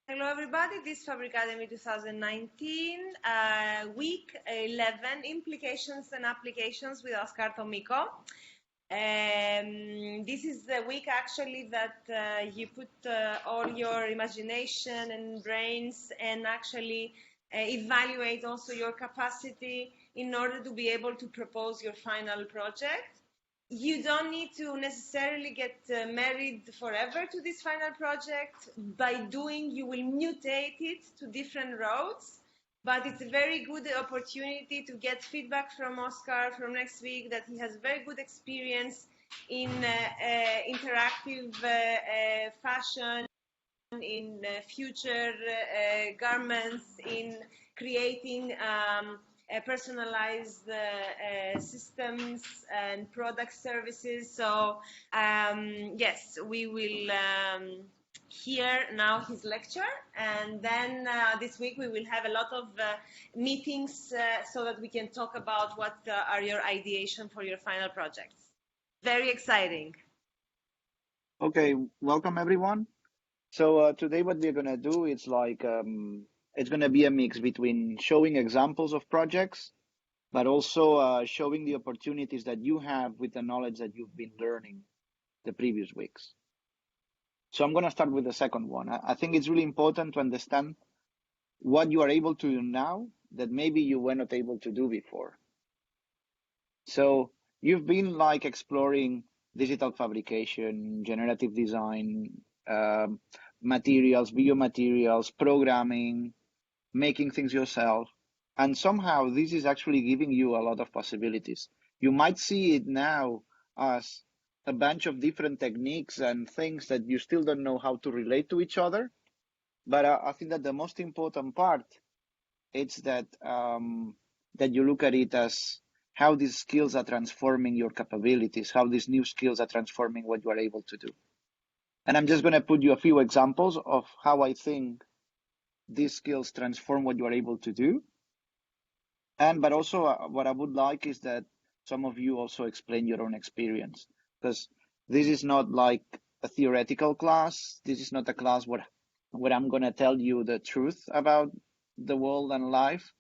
Hello everybody, this is Fabricademy 2019, week 11, Implications and Applications with Oscar Tomico. This is the week actually that you put all your imagination and brains and actually evaluate also your capacity in order to be able to propose your final project. You don't need to necessarily get married forever to this final project. By doing, you will mutate it to different roads, but it's a very good opportunity to get feedback from Oscar from next week that he has very good experience in interactive fashion, in future garments, in creating personalized systems and product services. So yes, we will hear now his lecture, and then this week we will have a lot of meetings so that we can talk about what are your ideation for your final projects. Very exciting. Okay, welcome everyone. So today what we're gonna do is it's gonna be a mix between showing examples of projects, but also showing the opportunities that you have with the knowledge that you've been learning the previous weeks. So I'm gonna start with the second one. I think it's really important to understand what you are able to do now that maybe you were not able to do before. So you've been exploring digital fabrication, generative design, materials, biomaterials, programming, making things yourself. And somehow this is actually giving you a lot of possibilities. You might see it now as a bunch of different techniques and things that you still don't know how to relate to each other. But I think that the most important part is that that you look at it as how these skills are transforming your capabilities, how these new skills are transforming what you are able to do. And I'm just going to put you a few examples of how I think these skills transform what you are able to do. But also what I would like is that some of you also explain your own experience, because this is not like a theoretical class. This is not a class where I'm going to tell you the truth about the world and life.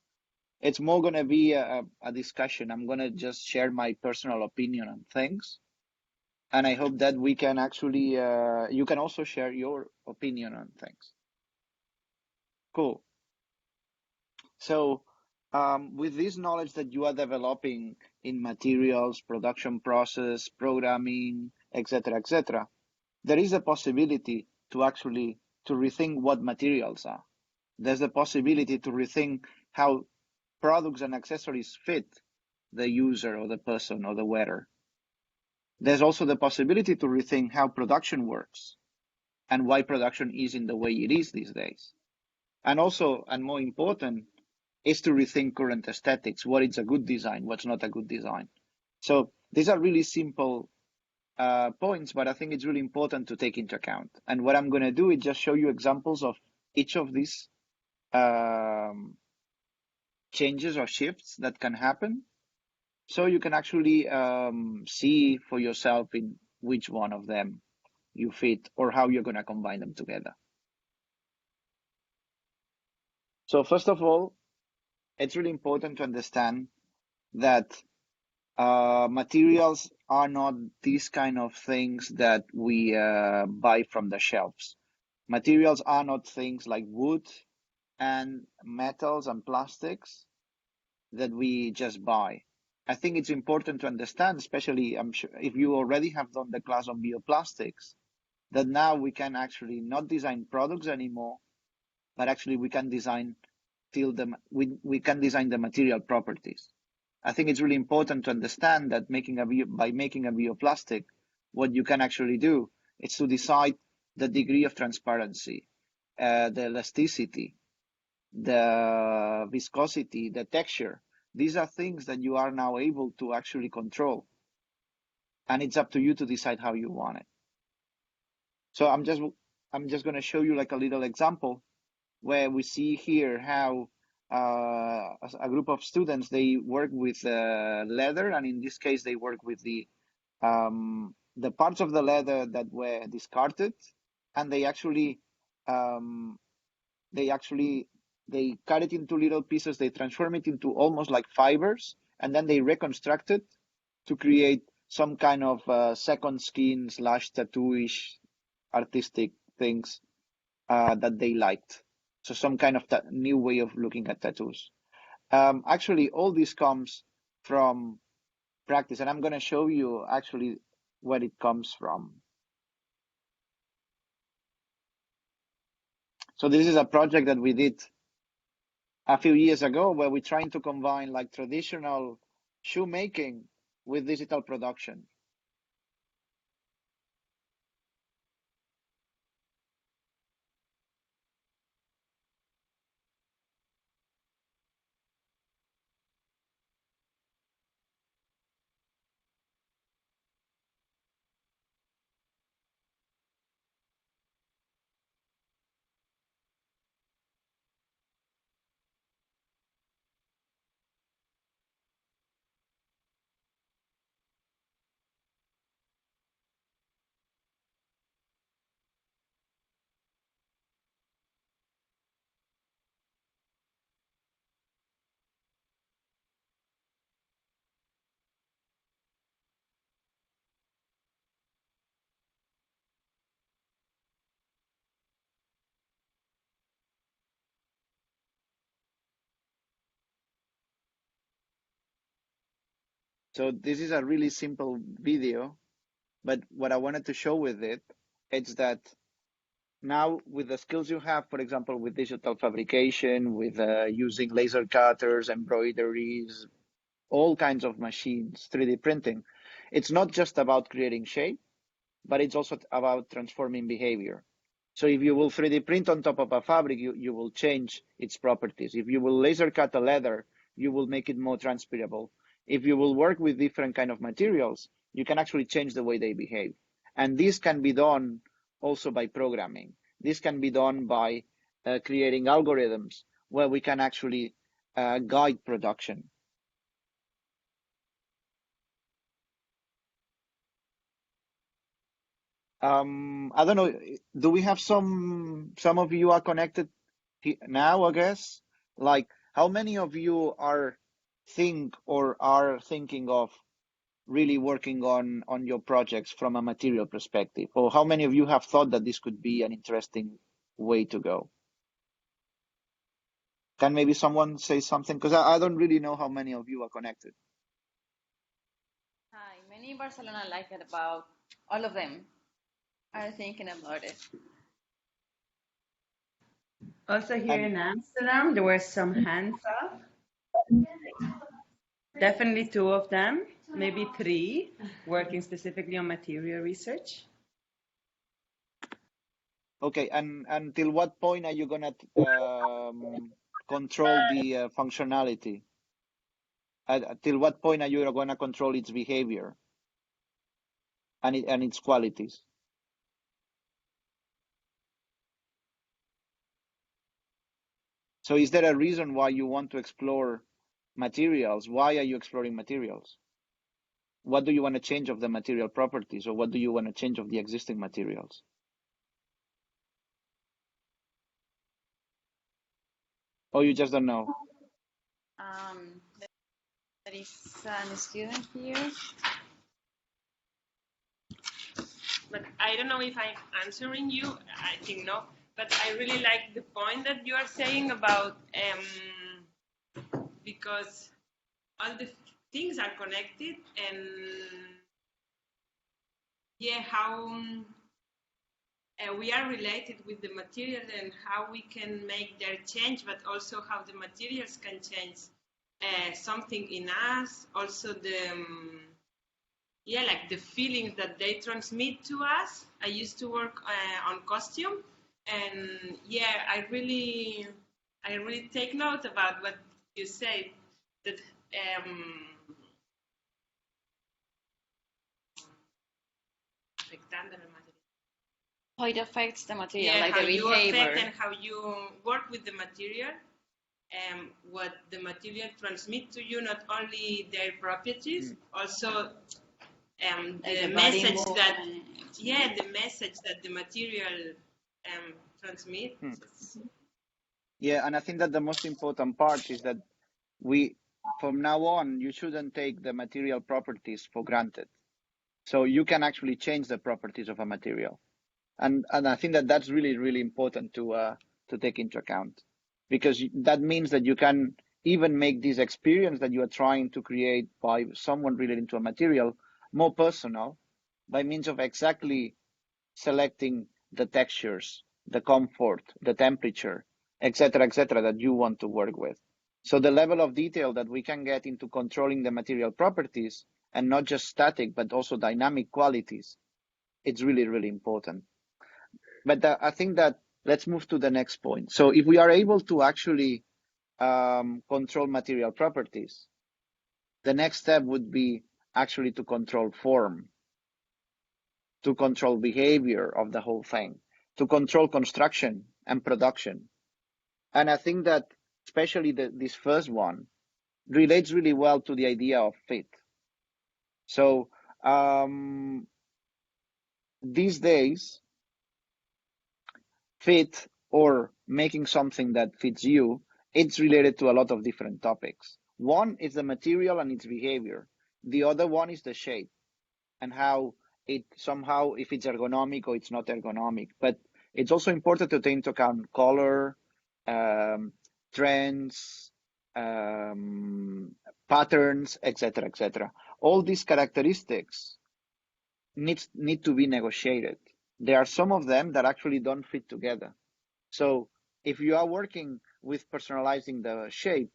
It's more going to be a discussion. I'm going to just share my personal opinion on things. And I hope that we can actually, you can also share your opinion on things. Cool. So with this knowledge that you are developing in materials, production process, programming, etc., there is a possibility to actually to rethink what materials are. There's a possibility to rethink how products and accessories fit the user or the person or the wearer. There's also the possibility to rethink how production works and why production is in the way it is these days. And also, and more important, is to rethink current aesthetics. What is a good design? What's not a good design? So these are really simple points, but I think it's really important to take into account. And what I'm going to do is just show you examples of each of these changes or shifts that can happen, so you can actually see for yourself in which one of them you fit or how you're going to combine them together. So first of all, it's really important to understand that materials are not these kind of things that we buy from the shelves. Materials are not things like wood and metals and plastics that we just buy. I think it's important to understand, especially I'm sure if you already have done the class on bioplastics, that now we can actually not design products anymore, but actually we can design we can design the material properties. I think it's really important to understand that by making a bioplastic, what you can actually do is to decide the degree of transparency, the elasticity, the viscosity, the texture. These are things that you are now able to actually control. And it's up to you to decide how you want it. So I'm just going to show you like a little example where we see here how a group of students, they work with leather, and in this case they work with the parts of the leather that were discarded, and they actually they cut it into little pieces, they transform it into almost like fibers, and then they reconstruct it to create some kind of second skin slash tattoo-ish artistic things that they liked. So some kind of new way of looking at tattoos. Actually, all this comes from practice, and I'm going to show you actually where it comes from. So this is a project that we did a few years ago where we're trying to combine like traditional shoemaking with digital production. So this is a really simple video, but what I wanted to show with it is that now with the skills you have, for example, with digital fabrication, with using laser cutters, embroideries, all kinds of machines, 3D printing, it's not just about creating shape, but it's also about transforming behavior. So if you will 3D print on top of a fabric, you will change its properties. If you will laser cut a leather, you will make it more transpirable. If you will work with different kind of materials, you can actually change the way they behave. And this can be done also by programming. This can be done by creating algorithms where we can actually guide production. I don't know. Do we have some of you are connected now, I guess? Like, how many of you are thinking of really working on your projects from a material perspective? Or how many of you have thought that this could be an interesting way to go? Can maybe someone say something? Because I don't really know how many of you are connected. Hi, many in Barcelona like it about all of them are thinking about it. Also here in Amsterdam, there were some hands up. Definitely two of them, maybe three, working specifically on material research. Okay, and until what point are you gonna control the functionality? Till what point are you gonna control its behavior and its qualities? So is there a reason why you want to explore materials? Why are you exploring materials? What do you want to change of the material properties, or what do you want to change of the existing materials? Or you just don't know? There is a student here. But I don't know if I'm answering you. I think no. But I really like the point that you are saying about because all the things are connected, and yeah, how we are related with the material and how we can make their change, but also how the materials can change something in us. Also the like the feelings that they transmit to us. I used to work on costume, and yeah, I really take note about what you said, that how it affects the material, yeah, like how the you behavior. affect and how you work with the material, what the material transmit to you, not only their properties, also Like the the body message movement. that the message that the material transmits. Yeah, and I think that the most important part is that we, from now on, you shouldn't take the material properties for granted. So you can actually change the properties of a material, and I think that that's really really important to take into account, because that means that you can even make this experience that you are trying to create by someone relating to a material more personal by means of exactly selecting the textures, the comfort, the temperature, etc., that you want to work with. So the level of detail that we can get into controlling the material properties, and not just static, but also dynamic qualities, it's really, really important. But I think that let's move to the next point. So if we are able to actually control material properties, the next step would be actually to control form, to control behavior of the whole thing, to control construction and production. And I think that especially this first one relates really well to the idea of fit. So these days, fit or making something that fits you, it's related to a lot of different topics. One is the material and its behavior. The other one is the shape and how it somehow, if it's ergonomic or it's not ergonomic. But it's also important to take into account color, um, trends, patterns, etc., etc. All these characteristics need to be negotiated. There are some of them that actually don't fit together. So if you are working with personalizing the shape,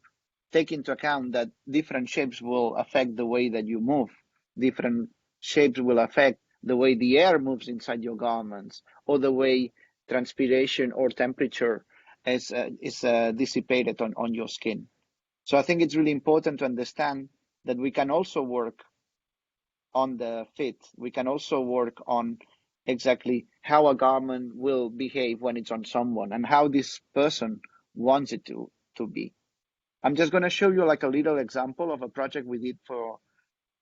take into account that different shapes will affect the way that you move. Different shapes will affect the way the air moves inside your garments, or the way transpiration or temperature is dissipated on your skin. So I think it's really important to understand that we can also work on the fit. We can also work on exactly how a garment will behave when it's on someone and how this person wants it to be. I'm just going to show you like a little example of a project we did for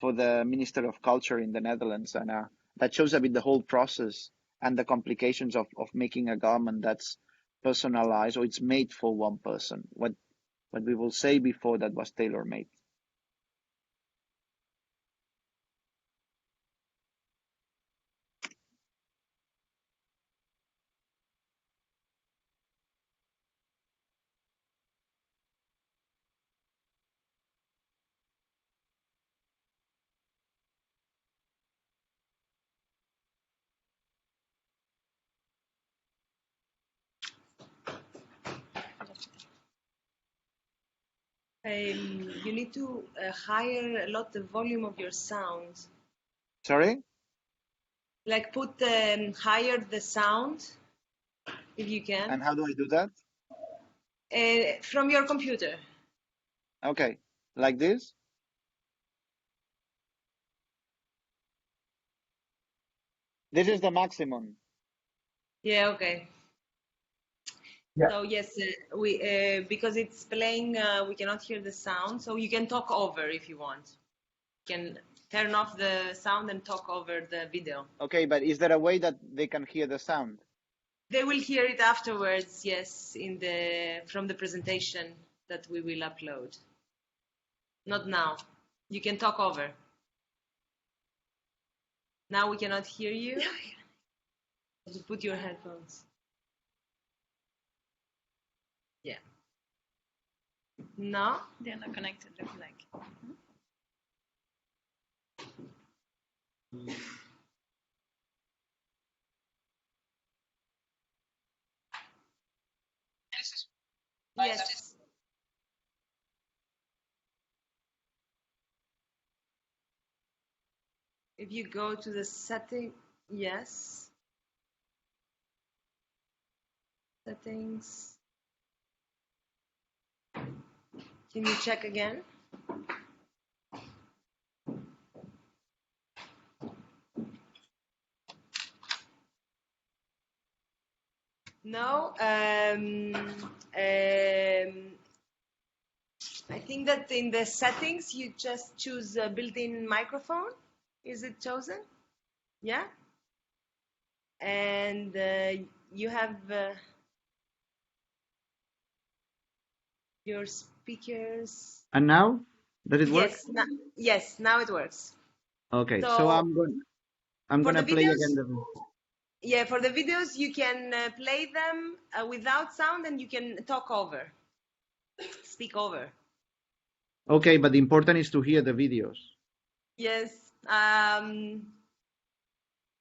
the Minister of Culture in the Netherlands, and that shows a bit the whole process and the complications of making a garment that's personalized or it's made for one person. What we will say before that was tailor made. You need to higher a lot the volume of your sound. Sorry? Like put higher the sound if you can And how do I do that? from your computer. Okay, like this? This is the maximum. Yeah, okay. Yeah. So yes, we because it's playing, we cannot hear the sound. So you can talk over if you want. You can turn off the sound and talk over the video. Okay, but is there a way that they can hear the sound? They will hear it afterwards. Yes, from the presentation that we will upload. Not now. You can talk over. Now we cannot hear you. You put your headphones. Yeah. No? They're not connected, look like. Yes. If you go to the setting, yes. Settings. Can you check again? No. I think that in the settings you just choose a built-in microphone. Is it chosen? Yeah. And you have your speakers. And now, does it work? Yes, now it works. Okay, so So I'm for gonna the play videos, again. for the videos, you can play them without sound, and you can speak over. Okay, but the important is to hear the videos. Yes,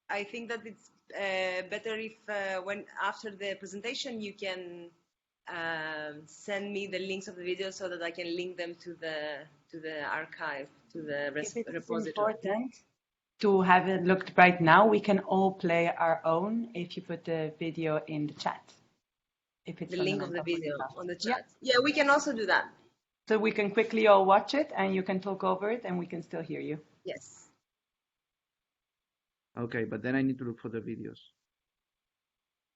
I think that it's better if when after the presentation you can send me the links of the videos so that I can link them to the archive, to the If it's repository. important to have it looked right now, we can all play our own if you put the video in the chat. If it's The link of the video on the chat. Yeah. Yeah, we can also do that. So we can quickly all watch it and you can talk over it and we can still hear you. Yes. Okay, but then I need to look for the videos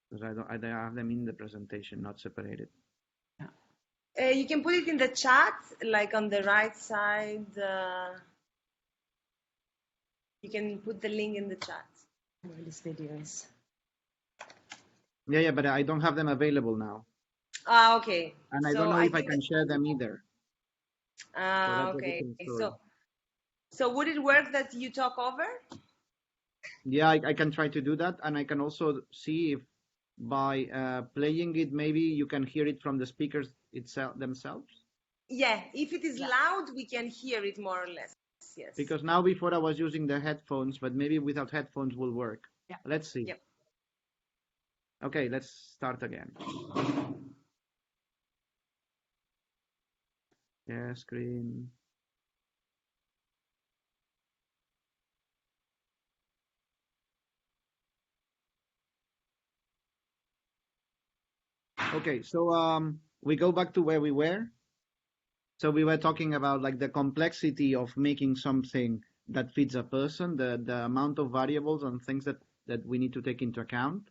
because I have them in the presentation, not separated. You can put it in the chat, like on the right side. You can put the link in the chat. Where this video is. Yeah, but I don't have them available now. Okay. And I don't know if I can share them either. Okay. So would it work that you talk over? Yeah, I can try to do that, and I can also see if by playing it, maybe you can hear it from the speakers themselves. Yeah, if it is loud, we can hear it more or less. Yes. Because now before I was using the headphones, but maybe without headphones will work. Yeah. Let's see. Yep. Okay, let's start again. Yeah, screen. Okay, so we go back to where we were. So we were talking about like the complexity of making something that fits a person, the amount of variables and things that we need to take into account.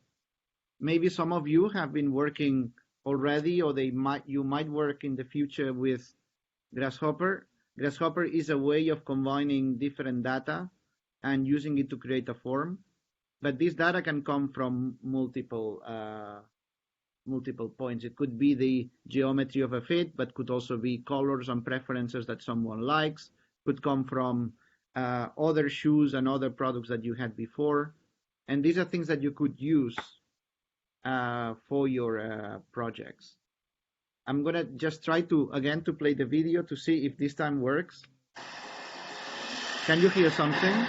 Maybe some of you have been working already, or you might work in the future with Grasshopper. Grasshopper is a way of combining different data and using it to create a form. But this data can come from multiple points. It could be the geometry of a fit, but could also be colors and preferences that someone likes. Could come from other shoes and other products that you had before. And these are things that you could use for your projects. I'm gonna just try to play the video to see if this time works. Can you hear something?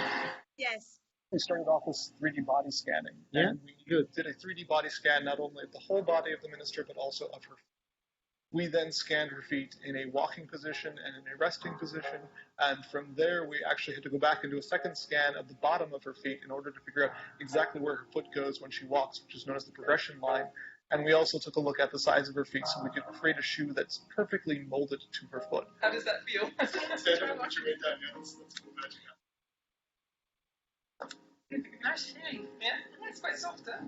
Yes. We started off with 3D body scanning. Yeah, and we good. did a 3D body scan not only of the whole body of the minister, but also of her feet. We then scanned her feet in a walking position and in a resting position, and from there we actually had to go back and do a second scan of the bottom of her feet in order to figure out exactly where her foot goes when she walks, which is known as the progression line. And we also took a look at the size of her feet so we could create a shoe that's perfectly molded to her foot. How does that feel? Stand up and put your weight down. Yeah, that's cool magic. Nice feeling. Yeah, it's quite soft, huh?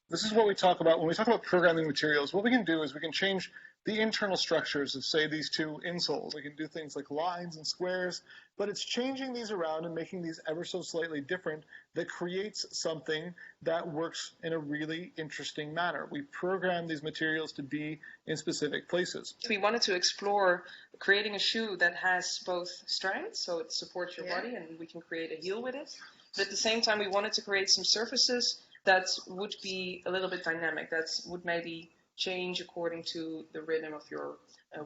This is what we talk about when we talk about programming materials. What we can do is we can change the internal structures of, say, these two insoles. We can do things like lines and squares, but it's changing these around and making these ever so slightly different that creates something that works in a really interesting manner. We program these materials to be in specific places. We wanted to explore creating a shoe that has both strength, so it supports your body and we can create a heel with it. But at the same time, we wanted to create some surfaces that would be a little bit dynamic, that would maybe change according to the rhythm of your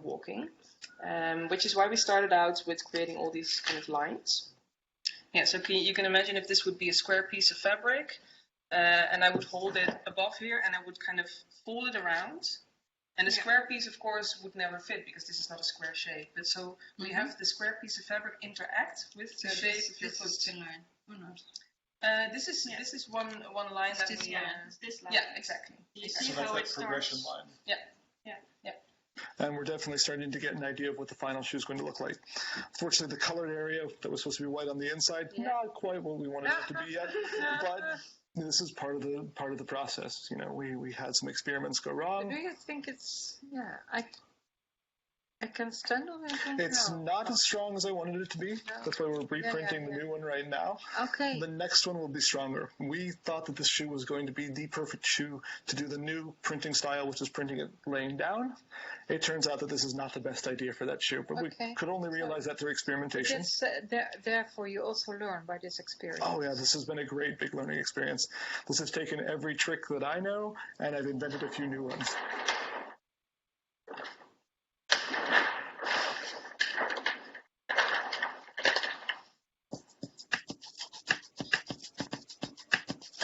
walking, which is why we started out with creating all these kind of lines. Yeah, so you can imagine if this would be a square piece of fabric, and I would hold it above here, and I would kind of fold it around. And the square piece, of course, would never fit because this is not a square shape. But so we have the square piece of fabric interact with the shape of your foot. This is one line that we. This line. Yeah, exactly. You So see that's how that it progression starts. line. Yeah. And we're definitely starting to get an idea of what the final shoe is going to look like. Fortunately, the colored area that was supposed to be white on the inside, not quite what we wanted it to be yet, but this is part of the process. You know, we had some experiments go wrong. Do you think it's I can stand on it? It's No. not as strong as I wanted it to be. That's why we're reprinting the new one right now. Okay. The next one will be stronger. We thought that this shoe was going to be the perfect shoe to do the new printing style, which is printing it laying down. It turns out that this is not the best idea for that shoe, but we could only realize that through experimentation. It's, therefore, you also learn by this experience. Oh yeah, this has been a great big learning experience. This has taken every trick that I know, and I've invented a few new ones.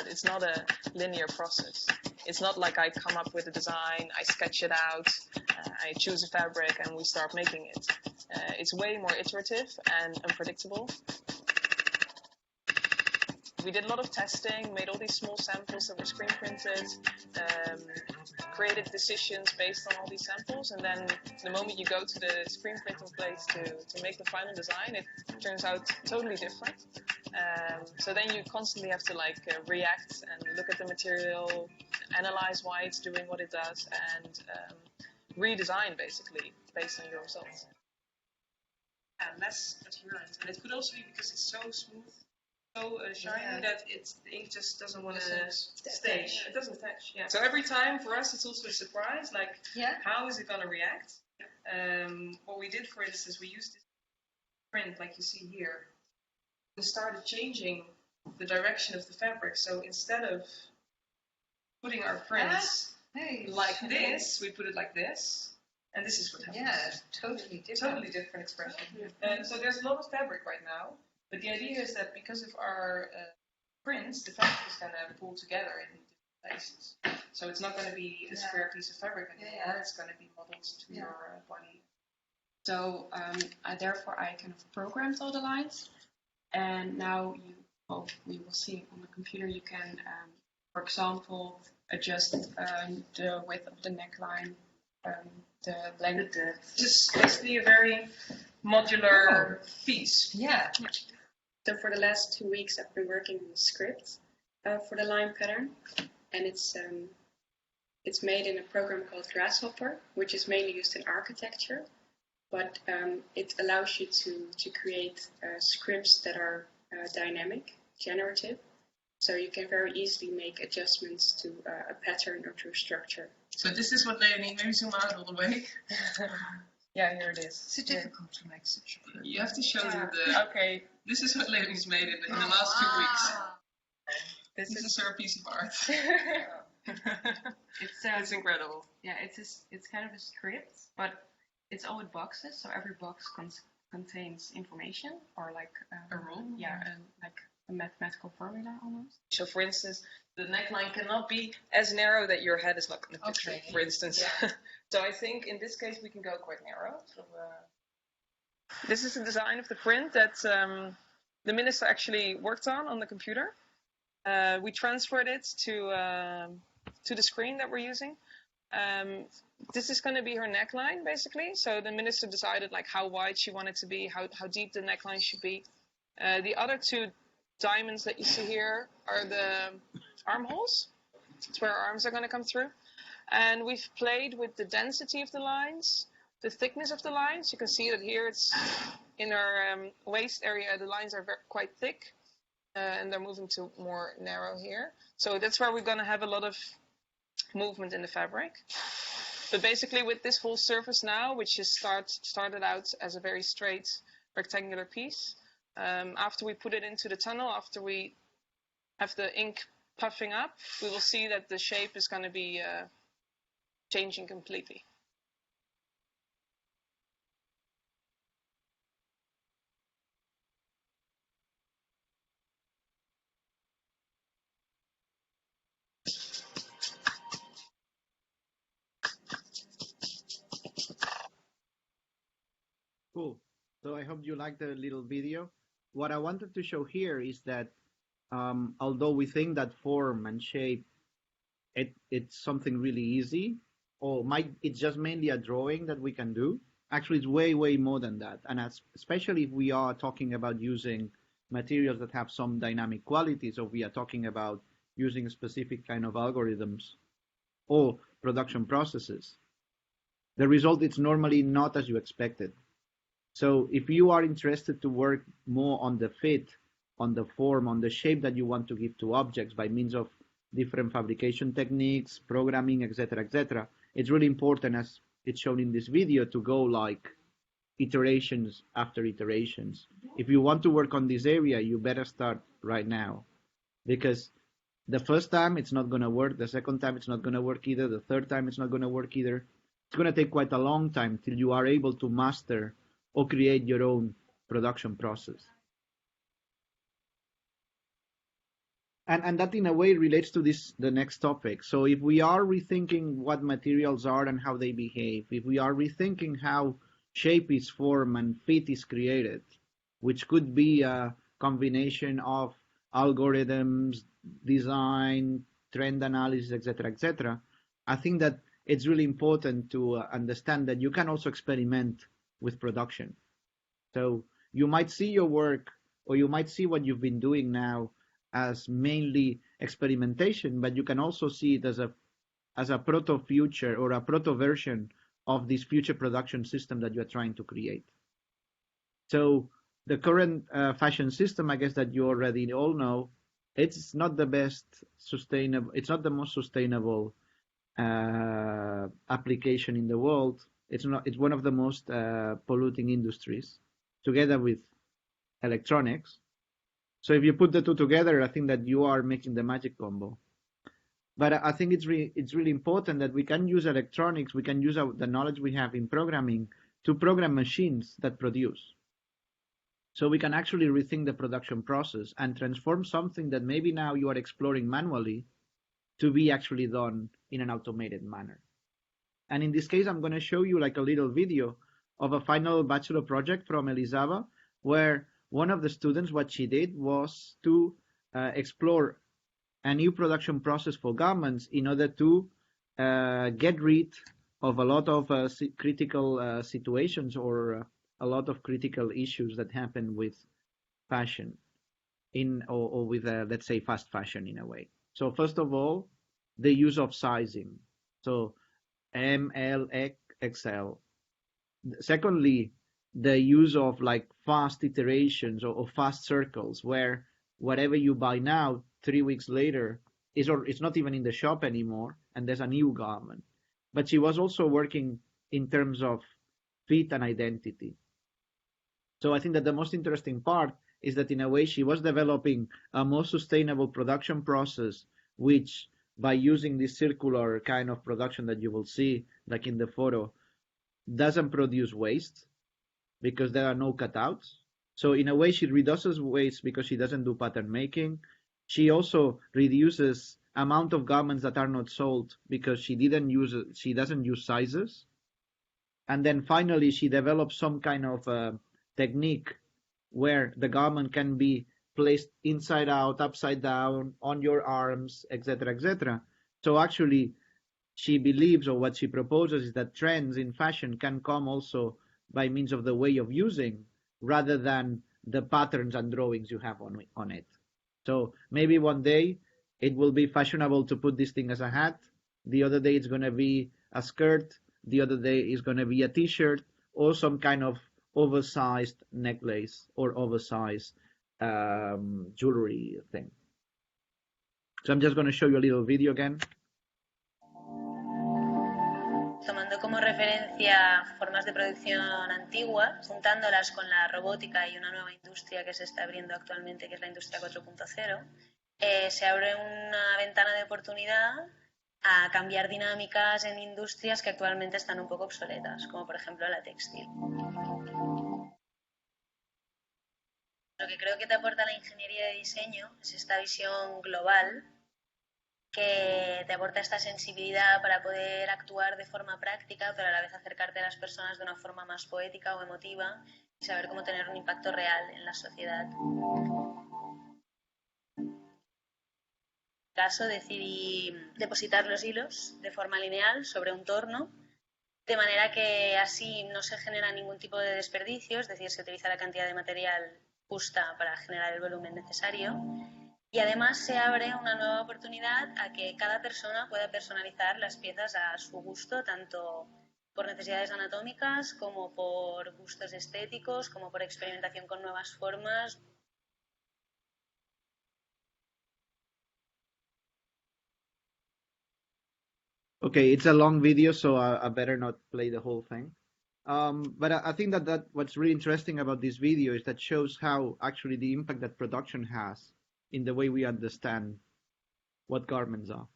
It's not a linear process. It's not like I come up with a design, I sketch it out, I choose a fabric, and we start making it. It's way more iterative and unpredictable. We did a lot of testing, made all these small samples that were screen printed, created decisions based on all these samples, and then the moment you go to the screen printing place to make the final design, it turns out totally different. So then you constantly have to react and look at the material, analyze why it's doing what it does, and redesign basically based on your results. And less adherent, and it could also be because it's so smooth, so shiny that the ink just doesn't want to stay. It doesn't attach. Yeah. So every time for us, it's also a surprise. How is it going to react? What we did, for instance, we used this print, like you see here. We started changing the direction of the fabric. So instead of putting our prints like this, we put it like this. And this is what happens. Yeah, totally different. Totally different expression. So there's a lot of fabric right now. But the idea is that because of our prints, the fabric is going to pull together in different places. So it's not going to be a square piece of fabric anymore. It's going to be modeled to your body. So therefore I kind of programmed all the lines. And now we will see on the computer you can, for example, adjust the width of the neckline, the length. Just basically a very modular piece. Yeah. So for the last 2 weeks I've been working on the script for the line pattern, and it's made in a program called Grasshopper, which is mainly used in architecture. But it allows you to create scripts that are dynamic, generative, so you can very easily make adjustments to a pattern or to a structure. So this is what Leonie, maybe zoom out all the way. Yeah, here it is. It's difficult to make such a print. You have to show them okay, this is what Leonie's made in the last 2 weeks. This is her piece of art. It's incredible. Yeah, it's kind of a script, but it's all with boxes, so every box contains information or a rule. Yeah, like a mathematical formula almost. So, for instance, the neckline cannot be as narrow that your head is not going to fit through, for instance. Yeah. So I think in this case we can go quite narrow. So, this is the design of the print that the minister actually worked on the computer. We transferred it to the screen that we're using. This is going to be her neckline, basically. So the minister decided how wide she wanted to be, how deep the neckline should be. The other two diamonds that you see here are the armholes. It's where our arms are going to come through. And we've played with the density of the lines, the thickness of the lines. You can see that here it's in our waist area, the lines are quite thick. And they're moving to more narrow here. So that's where we're going to have a lot of movement in the fabric. But basically with this whole surface now, which is started out as a very straight rectangular piece, after we put it into the tunnel, after we have the ink puffing up, we will see that the shape is going to be changing completely. Cool. So I hope you liked the little video. What I wanted to show here is that although we think that form and shape, it's something really easy, or it's just mainly a drawing that we can do. Actually, it's way, way more than that. And especially if we are talking about using materials that have some dynamic qualities, or we are talking about using specific kind of algorithms or production processes. the result is normally not as you expected. So if you are interested to work more on the fit, on the form, on the shape that you want to give to objects by means of different fabrication techniques, programming, etc., it's really important, as it's shown in this video, to go like iterations after iterations. If you want to work on this area, you better start right now, because the first time it's not going to work, the second time it's not going to work either, the third time it's not going to work either. It's going to take quite a long time till you are able to master or create your own production process. And that in a way relates to the next topic. So if we are rethinking what materials are and how they behave, if we are rethinking how shape is formed and fit is created, which could be a combination of algorithms, design, trend analysis, etc., I think that it's really important to understand that you can also experiment with production. So you might see your work, or you might see what you've been doing now as mainly experimentation, but you can also see it as a proto-future or a proto-version of this future production system that you are trying to create. So the current fashion system, I guess that you already all know, it's not the best sustainable, it's not the most sustainable application in the world. It's one of the most polluting industries, together with electronics. So if you put the two together, I think that you are making the magic combo. But I think it's really important that we can use electronics, we can use the knowledge we have in programming to program machines that produce. So we can actually rethink the production process and transform something that maybe now you are exploring manually to be actually done in an automated manner. And in this case, I'm going to show you like a little video of a final bachelor project from Elisava, where one of the students, what she did was to explore a new production process for garments in order to get rid of a lot of critical situations or a lot of critical issues that happen with fashion or with, let's say, fast fashion in a way. So first of all, the use of sizing. So M, L, XL. Secondly, the use of like fast iterations or fast circles, where whatever you buy now, 3 weeks later, it's not even in the shop anymore, and there's a new garment. But she was also working in terms of fit and identity. So I think that the most interesting part is that in a way she was developing a more sustainable production process, which by using this circular kind of production that you will see, like in the photo, doesn't produce waste because there are no cutouts. So in a way she reduces waste because she doesn't do pattern making. She also reduces amount of garments that are not sold because she doesn't use sizes. And then finally she develops some kind of technique where the garment can be placed inside out, upside down, on your arms, etc. So actually she believes, or what she proposes, is that trends in fashion can come also by means of the way of using rather than the patterns and drawings you have on it. So maybe one day it will be fashionable to put this thing as a hat, the other day it's going to be a skirt, the other day is going to be a t-shirt or some kind of oversized necklace or oversized jewelry thing. So I'm just going to show you a little video again. Tomando como referencia formas de producción antiguas, juntándolas con la robótica y una nueva industria que se está abriendo actualmente, que es la industria 4.0, se abre una ventana de oportunidad a cambiar dinámicas en industrias que actualmente están un poco obsoletas, como por ejemplo la textil. Lo que creo que te aporta la ingeniería de diseño es esta visión global que te aporta esta sensibilidad para poder actuar de forma práctica, pero a la vez acercarte a las personas de una forma más poética o emotiva y saber cómo tener un impacto real en la sociedad. En este caso, decidí depositar los hilos de forma lineal sobre un torno, de manera que así no se genera ningún tipo de desperdicio, es decir, se utiliza la cantidad de material justa para generar el volumen necesario. Y además se abre una nueva oportunidad a que cada persona pueda personalizar las piezas a su gusto, tanto por necesidades anatómicas, como por gustos estéticos, como por experimentación con nuevas formas. Okay, it's a long video, so I better not play the whole thing. But I think that what's really interesting about this video is that shows how actually the impact that production has in the way we understand what garments are.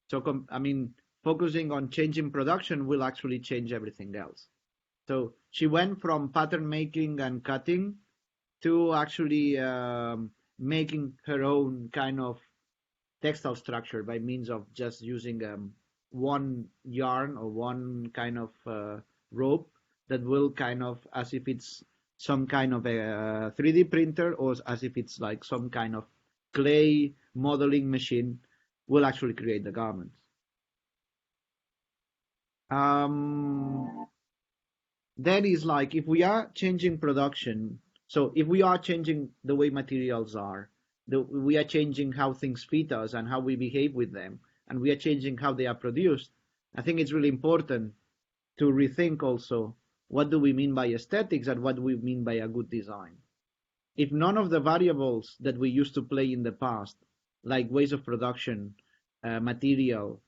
So, I mean, focusing on changing production will actually change everything else. So she went from pattern making and cutting to actually making her own kind of textile structure by means of just using one yarn or one kind of rope that will kind of, as if it's some kind of a 3D printer or as if it's like some kind of clay modeling machine, will actually create the garments. That is like, if we are changing production, so if we are changing the way materials are, we are changing how things fit us and how we behave with them, and we are changing how they are produced, I think it's really important to rethink also what do we mean by aesthetics and what do we mean by a good design. If none of the variables that we used to play in the past, like ways of production, material,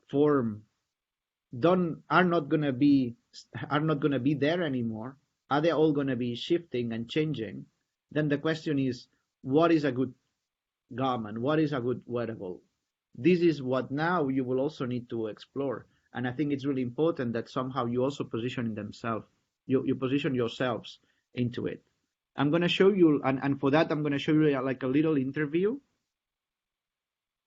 form, are not going to be there anymore, are they all going to be shifting and changing, then the question is, what is a good garment? What is a good wearable? This is what now you will also need to explore. And I think it's really important that somehow you also position themselves, you position yourselves into it. I'm going to show you, and for that, I'm going to show you like a little interview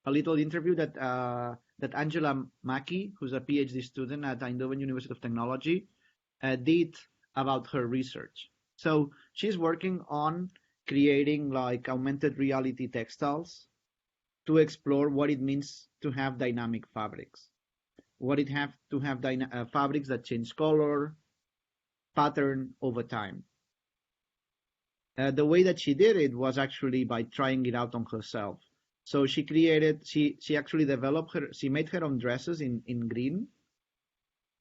that Angela Mackey, who's a PhD student at Eindhoven University of Technology, did about her research. So she's working on creating like augmented reality textiles to explore what it means to have dynamic fabrics, what it have to have fabrics that change color, pattern over time. The way that she did it was actually by trying it out on herself. So she actually developed she made her own dresses in green,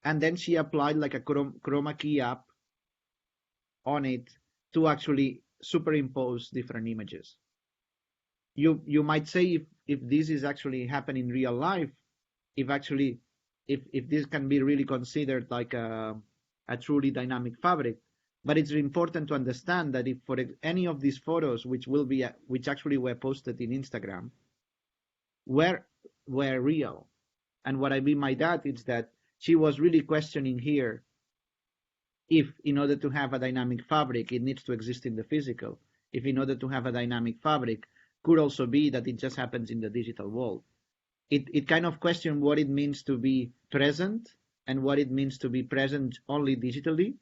and then she applied like a chroma key app on it to actually superimpose different images. You might say if this is actually happening in real life, if this can be really considered like a truly dynamic fabric. But it's important to understand that if for any of these photos, which actually were posted in Instagram, were real. And what I mean by that is that she was really questioning here if in order to have a dynamic fabric, it needs to exist in the physical. If in order to have a dynamic fabric, could also be that it just happens in the digital world. It kind of questioned what it means to be present and what it means to be present only digitally.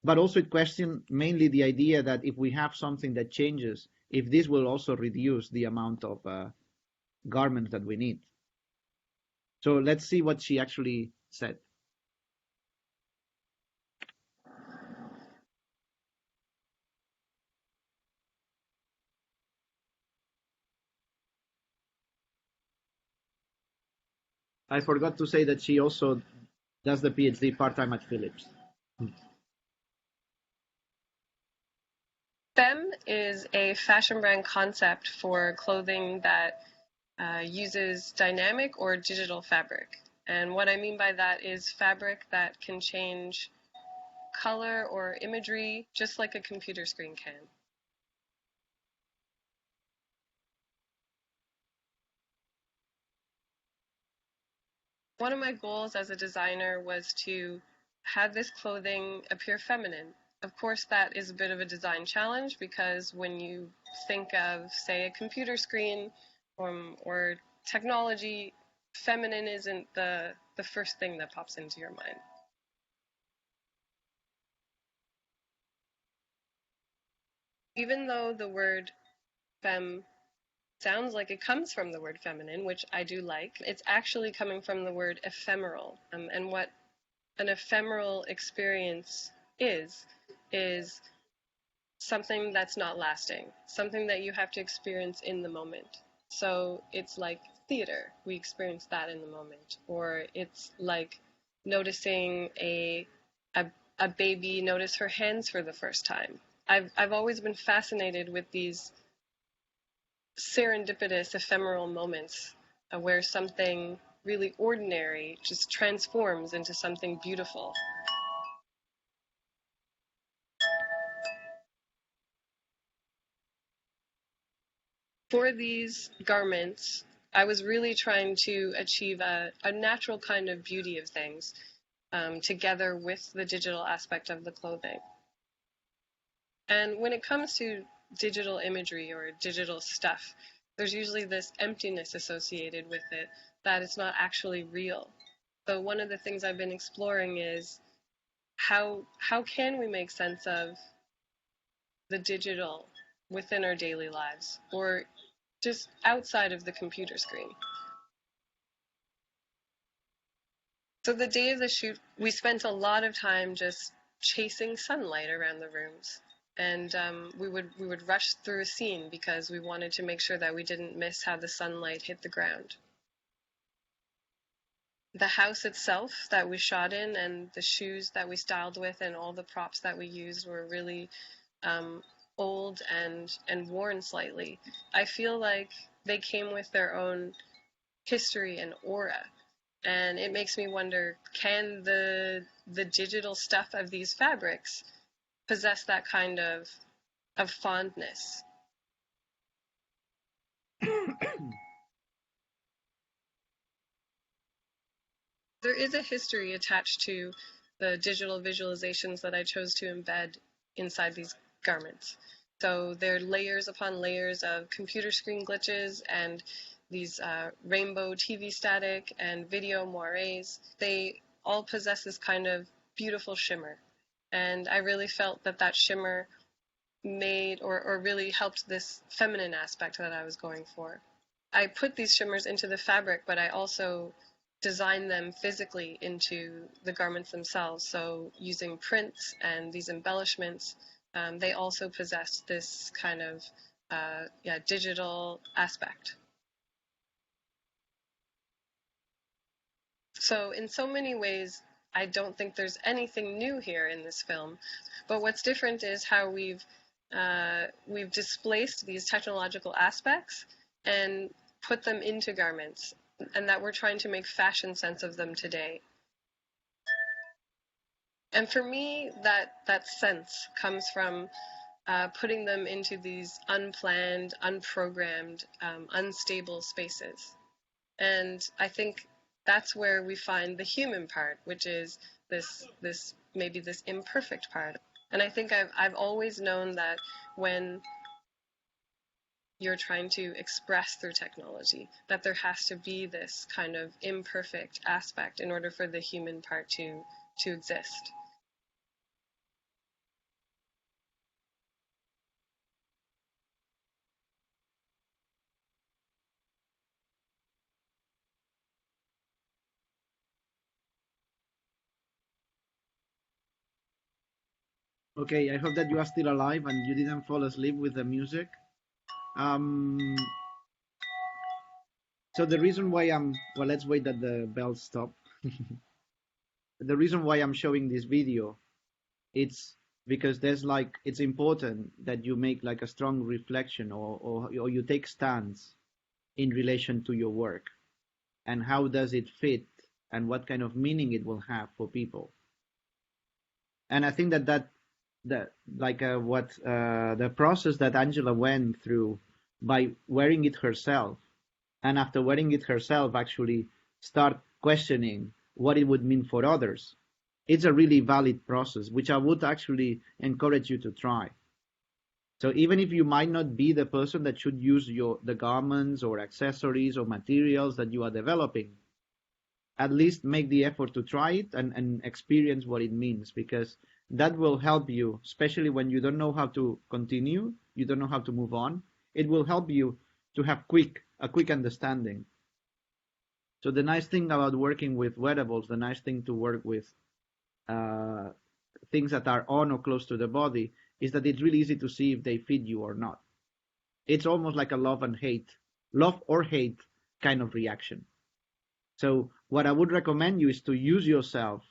But also it questioned mainly the idea that if we have something that changes, if this will also reduce the amount of garments that we need. So let's see what she actually said. I forgot to say that she also does the PhD part-time at Philips. Femme is a fashion brand concept for clothing that uses dynamic or digital fabric. And what I mean by that is fabric that can change color or imagery just like a computer screen can. One of my goals as a designer was to have this clothing appear feminine. Of course, that is a bit of a design challenge because when you think of, say, a computer screen or technology, feminine isn't the first thing that pops into your mind. Even though the word femme sounds like it comes from the word feminine, which I do like, it's actually coming from the word ephemeral. And what an ephemeral experience is something that's not lasting, something that you have to experience in the moment. So it's like theater, we experience that in the moment. Or it's like noticing a baby notice her hands for the first time. I've always been fascinated with these serendipitous ephemeral moments where something really ordinary just transforms into something beautiful. For these garments, I was really trying to achieve a natural kind of beauty of things together with the digital aspect of the clothing. And when it comes to digital imagery or digital stuff, there's usually this emptiness associated with it, that it's not actually real. So one of the things I've been exploring is how can we make sense of the digital within our daily lives, or just outside of the computer screen. So the day of the shoot, we spent a lot of time just chasing sunlight around the rooms. And we would rush through a scene because we wanted to make sure that we didn't miss how the sunlight hit the ground. The house itself that we shot in, and the shoes that we styled with, and all the props that we used were really old and worn slightly. I feel like they came with their own history and aura. And it makes me wonder, can the digital stuff of these fabrics possess that kind of fondness? There is a history attached to the digital visualizations that I chose to embed inside these garments. So they're layers upon layers of computer screen glitches and these rainbow TV static and video moires. They all possess this kind of beautiful shimmer. And I really felt that that shimmer made or really helped this feminine aspect that I was going for. I put these shimmers into the fabric, but I also designed them physically into the garments themselves. So using prints and these embellishments, they also possess this kind of digital aspect. So in so many ways, I don't think there's anything new here in this film, but what's different is how we've displaced these technological aspects and put them into garments, and that we're trying to make fashion sense of them today. And for me, that sense comes from putting them into these unplanned, unprogrammed, unstable spaces. And I think that's where we find the human part, which is this maybe this imperfect part. And I think I've always known that when you're trying to express through technology, that there has to be this kind of imperfect aspect in order for the human part to exist. Okay, I hope that you are still alive and you didn't fall asleep with the music. So the reason why well, let's wait that the bells stop. The reason why I'm showing this video, it's because it's important that you make like a strong reflection or you take stance in relation to your work and how does it fit and what kind of meaning it will have for people. And I think that the process that Angela went through by wearing it herself, and after wearing it herself actually start questioning what it would mean for others, it's a really valid process, which I would actually encourage you to try. So even if you might not be the person that should use the garments or accessories or materials that you are developing, at least make the effort to try it and experience what it means, because that will help you, especially when you don't know how to continue, you don't know how to move on. It will help you to have a quick understanding. So the nice thing about working with wearables, the nice thing to work with things that are on or close to the body, is that it's really easy to see if they fit you or not. It's almost like a love or hate kind of reaction. So what I would recommend you is to use yourself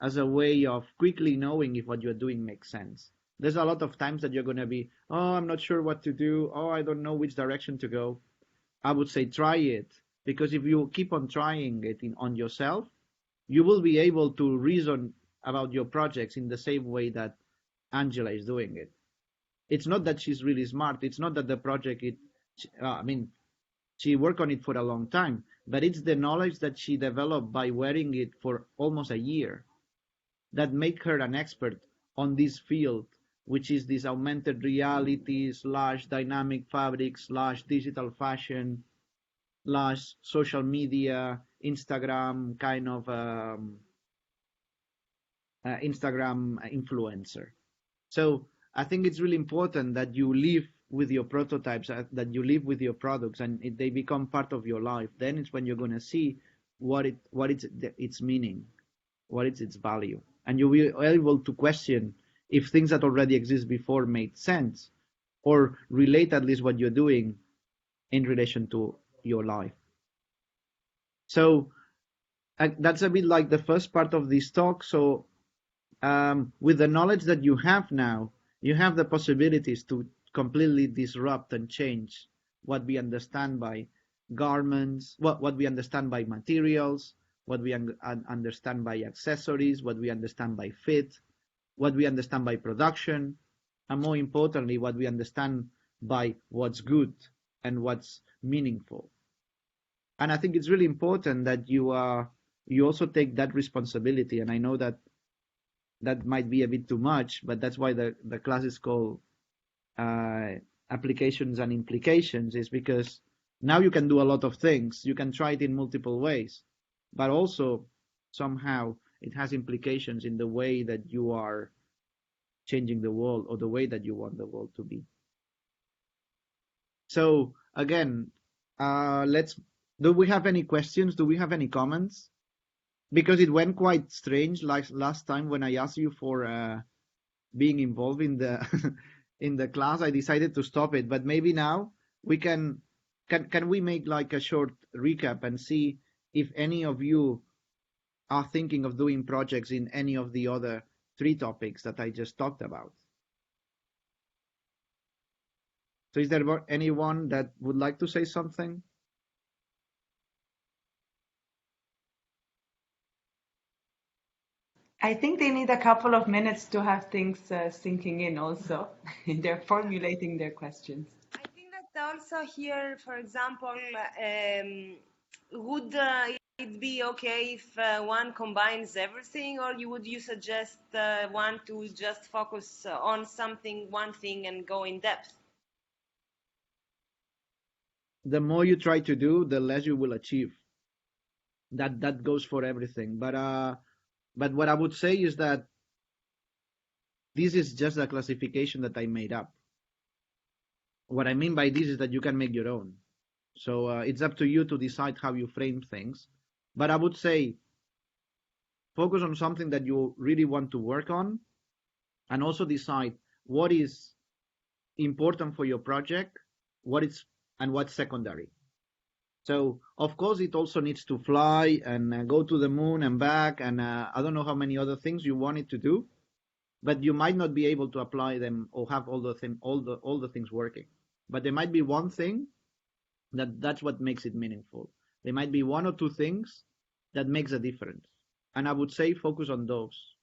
as a way of quickly knowing if what you're doing makes sense. There's a lot of times that you're going to be, oh, I'm not sure what to do. Oh, I don't know which direction to go. I would say try it, because if you keep on trying it on yourself, you will be able to reason about your projects in the same way that Angela is doing it. It's not that she's really smart. It's not that the project, she worked on it for a long time, but it's the knowledge that she developed by wearing it for almost a year that make her an expert on this field, which is this augmented reality / dynamic fabric / digital fashion / social media, Instagram kind of Instagram influencer. So I think it's really important that you live with your prototypes, that you live with your products, and they become part of your life. Then it's when you're going to see what it's its meaning, what is its value, and you'll be able to question if things that already exist before made sense, or relate at least what you're doing in relation to your life. So that's a bit like the first part of this talk. So with the knowledge that you have now, you have the possibilities to completely disrupt and change what we understand by garments, what we understand by materials, what we understand by accessories, what we understand by fit, what we understand by production, and more importantly, what we understand by what's good and what's meaningful. And I think it's really important that you also take that responsibility. And I know that might be a bit too much, but that's why the class is called Applications and Implications, is because now you can do a lot of things. You can try it in multiple ways, but also somehow it has implications in the way that you are changing the world, or the way that you want the world to be. So again, do we have any questions? Do we have any comments? Because it went quite strange like last time when I asked you for being involved in the in the class. I decided to stop it, but maybe now we can we make like a short recap and see if any of you are thinking of doing projects in any of the other 3 topics that I just talked about. So is there anyone that would like to say something? I think they need a couple of minutes to have things sinking in also. They're formulating their questions. I think that also here, for example, would it be okay if one combines everything, or would you suggest one to just focus on one thing and go in depth? The more you try to do, the less you will achieve. That goes for everything. But what I would say is that this is just a classification that I made up. What I mean by this is that you can make your own. So it's up to you to decide how you frame things. But I would say focus on something that you really want to work on, and also decide what is important for your project, what's secondary. So of course it also needs to fly and go to the moon and back, and I don't know how many other things you want it to do, but you might not be able to apply them or have all the things working. But there might be one thing that's what makes it meaningful. There might be 1 or 2 things that makes a difference, and I would say focus on those.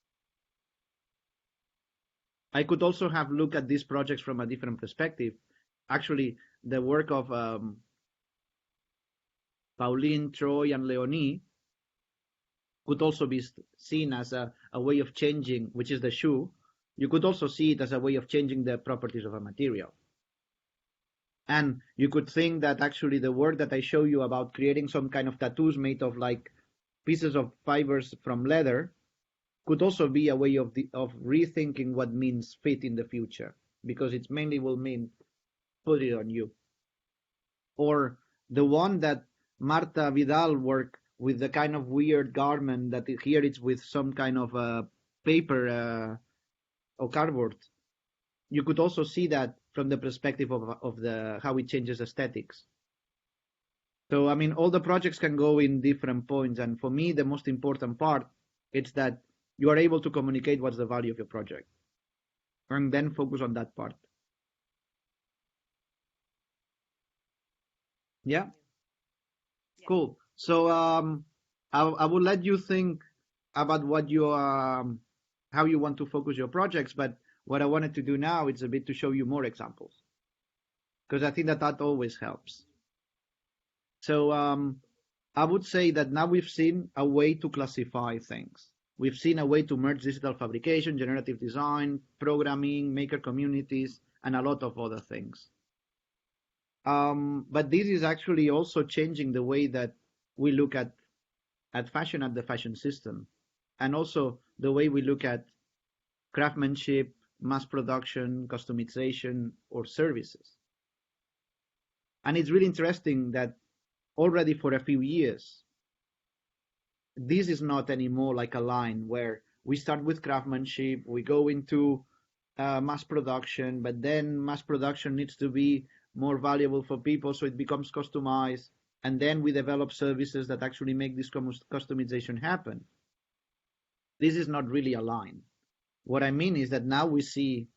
I could also have looked at these projects from a different perspective. Actually, the work of Pauline, Troy, and Leonie could also be seen as a way of changing, which is the shoe. You could also see it as a way of changing the properties of a material. And you could think that actually the work that I show you about creating some kind of tattoos made of like pieces of fibers from leather could also be a way of rethinking what means fit in the future, because it mainly will mean put it on you. Or the one that Marta Vidal worked with, the kind of weird garment that here it's with some kind of paper or cardboard. You could also see that from the perspective of how it changes aesthetics. So, I mean, all the projects can go in different points. And for me, the most important part is that you are able to communicate what's the value of your project and then focus on that part. Yeah, cool. So I will let you think about what you how you want to focus your projects. But what I wanted to do now is a bit to show you more examples because I think that that always helps. So I would say that now we've seen a way to classify things. We've seen a way to merge digital fabrication, generative design, programming, maker communities, and a lot of other things. But this is actually also changing the way that we look at fashion, at the fashion system, and also the way we look at craftsmanship, mass production, customization, or services. And it's really interesting that already for a few years, this is not anymore like a line where we start with craftsmanship, we go into mass production, but then mass production needs to be more valuable for people, so it becomes customized, and then we develop services that actually make this customization happen. This is not really a line. What I mean is that now we see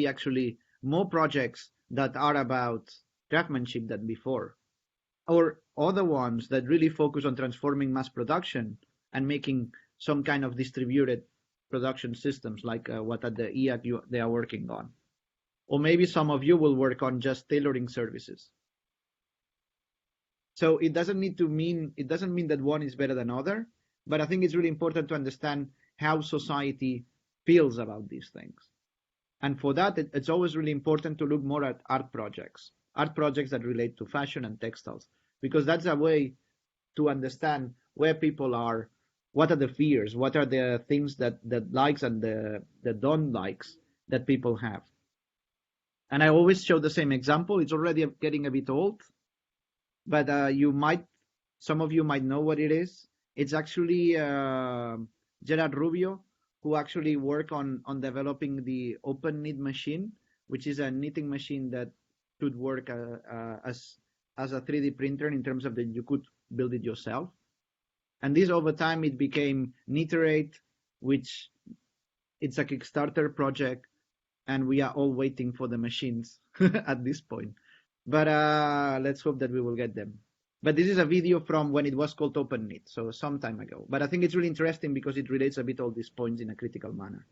actually more projects that are about craftsmanship than before, or other ones that really focus on transforming mass production and making some kind of distributed production systems like what at the EAC they are working on. Or maybe some of you will work on just tailoring services. So it doesn't mean that one is better than other, but I think it's really important to understand how society feels about these things. And for that, it's always really important to look more at art projects that relate to fashion and textiles, because that's a way to understand where people are, what are the fears, what are the things that likes and the don't likes that people have. And I always show the same example. It's already getting a bit old, but some of you might know what it is. It's actually Gerard Rubio, who actually worked on developing the open knit machine, which is a knitting machine that could work as a 3D printer in terms of that you could build it yourself. And this over time, it became Kniterate, which it's a Kickstarter project, and we are all waiting for the machines at this point. But let's hope that we will get them. But this is a video from when it was called Open Knit, so some time ago. But I think it's really interesting because it relates a bit all these points in a critical manner.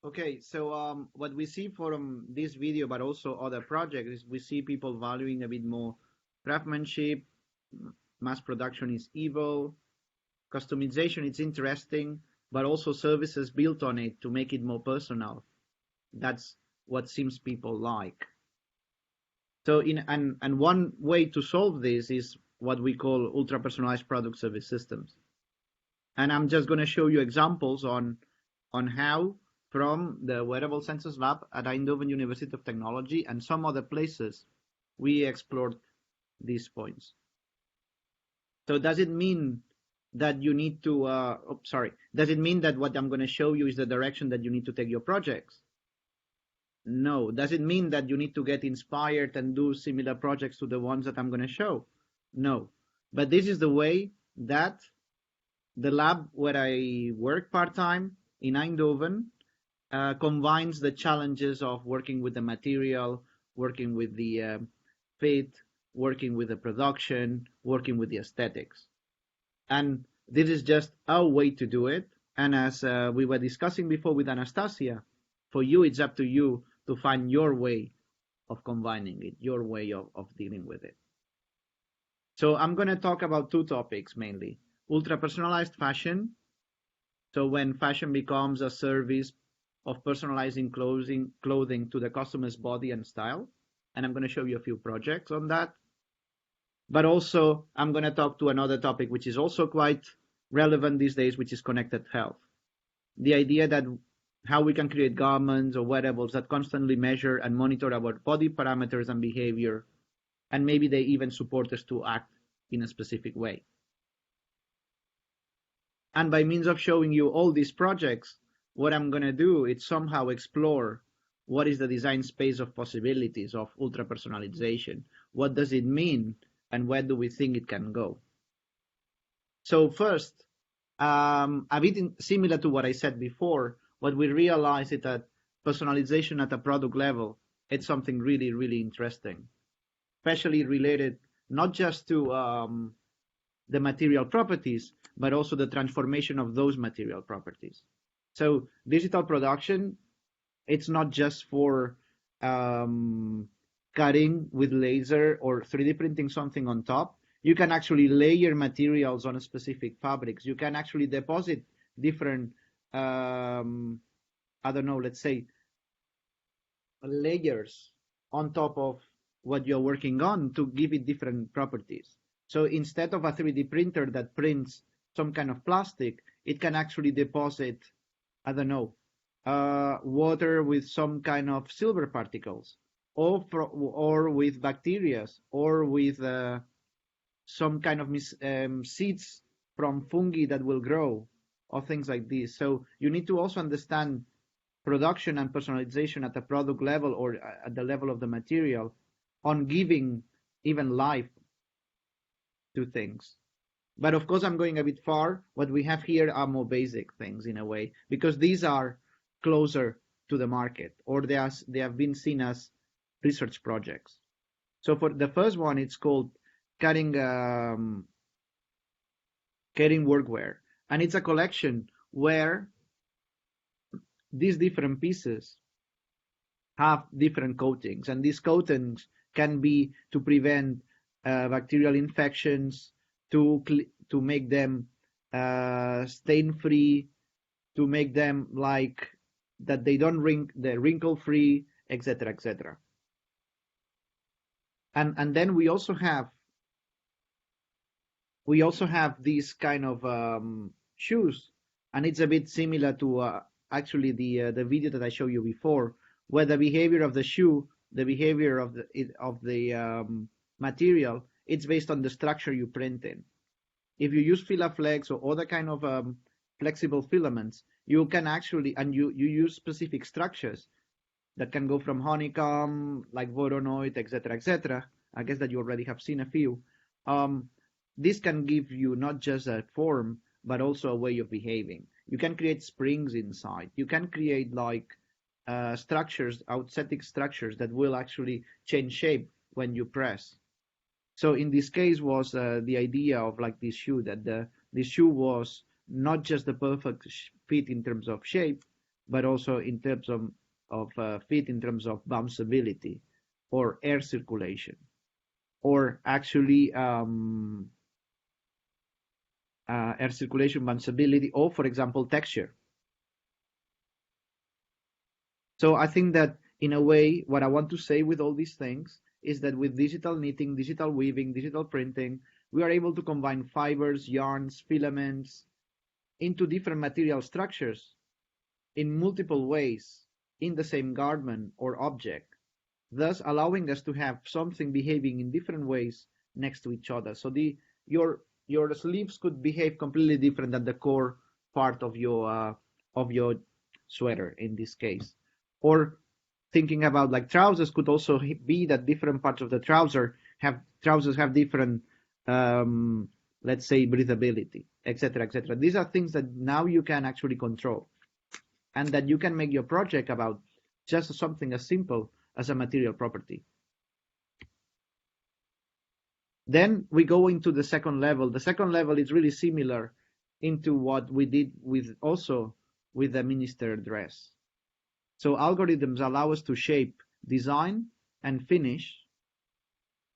Okay, so what we see from this video, but also other projects, is we see people valuing a bit more craftsmanship, mass production is evil, customization is interesting, but also services built on it to make it more personal. That's what seems people like. So and one way to solve this is what we call ultra personalized product service systems. And I'm just going to show you examples on how from the Wearable Sensors Lab at Eindhoven University of Technology and some other places we explored these points. So does it mean that you need to does it mean that what I'm going to show you is the direction that you need to take your projects? No. Does it mean that you need to get inspired and do similar projects to the ones that I'm going to show? No. But this is the way that the lab where I work part-time in Eindhoven combines the challenges of working with the material, working with the fit, working with the production, working with the aesthetics. And this is just our way to do it. And as we were discussing before with Anastasia, for you, it's up to you to find your way of combining it, your way of dealing with it. So I'm going to talk about two topics mainly. Ultra-personalized fashion. So when fashion becomes a service of personalizing clothing to the customer's body and style. And I'm going to show you a few projects on that. But also, I'm going to talk to another topic which is also quite relevant these days, which is connected health. The idea that how we can create garments or wearables that constantly measure and monitor our body parameters and behavior, and maybe they even support us to act in a specific way. And by means of showing you all these projects, what I'm going to do is somehow explore what is the design space of possibilities of ultra-personalization. What does it mean, and where do we think it can go? So first, a bit similar to what I said before, what we realize is that personalization at a product level, it's something really, really interesting, especially related not just to the material properties, but also the transformation of those material properties. So digital production, it's not just for cutting with laser or 3D printing something on top. You can actually layer materials on a specific fabrics. You can actually deposit different, I don't know, let's say, layers on top of what you're working on to give it different properties. So instead of a 3D printer that prints some kind of plastic, it can actually deposit, I don't know, water with some kind of silver particles, or with bacteria, or with some kind of seeds from fungi that will grow, or things like this. So you need to also understand production and personalization at the product level or at the level of the material on giving even life to things. But of course, I'm going a bit far. What we have here are more basic things in a way, because these are closer to the market, or they have been seen as research projects. So for the first one, it's called cutting workwear, and it's a collection where these different pieces have different coatings, and these coatings can be to prevent bacterial infections, to make them stain-free, to make them like that they don't wrinkle-free, etc., etc. And then we also have these kind of shoes, and it's a bit similar to actually the video that I showed you before, where the behavior of the shoe, the behavior of the material, it's based on the structure you print in. If you use Filaflex or other kind of flexible filaments, you can actually, and you use specific structures that can go from honeycomb, like Voronoi, etc., etc. I guess that you already have seen a few. This can give you not just a form, but also a way of behaving. You can create springs inside. You can create like structures, aesthetic structures that will actually change shape when you press. So in this case was the idea of like this shoe, that this shoe was not just the perfect fit in terms of shape, but also in terms of fit in terms of bounceability or air circulation, or actually air circulation, bounceability, or for example texture. So I think that in a way, what I want to say with all these things is that with digital knitting, digital weaving, digital printing, we are able to combine fibers, yarns, filaments into different material structures in multiple ways in the same garment or object, thus allowing us to have something behaving in different ways next to each other. So your sleeves could behave completely different than the core part of your sweater in this case. Or thinking about like trousers could also be that different parts of the trousers have different let's say breathability, etc., etc. These are things that now you can actually control, and that you can make your project about just something as simple as a material property. Then we go into the second level. The second level is really similar into what we did with the minister dress. So algorithms allow us to shape, design, and finish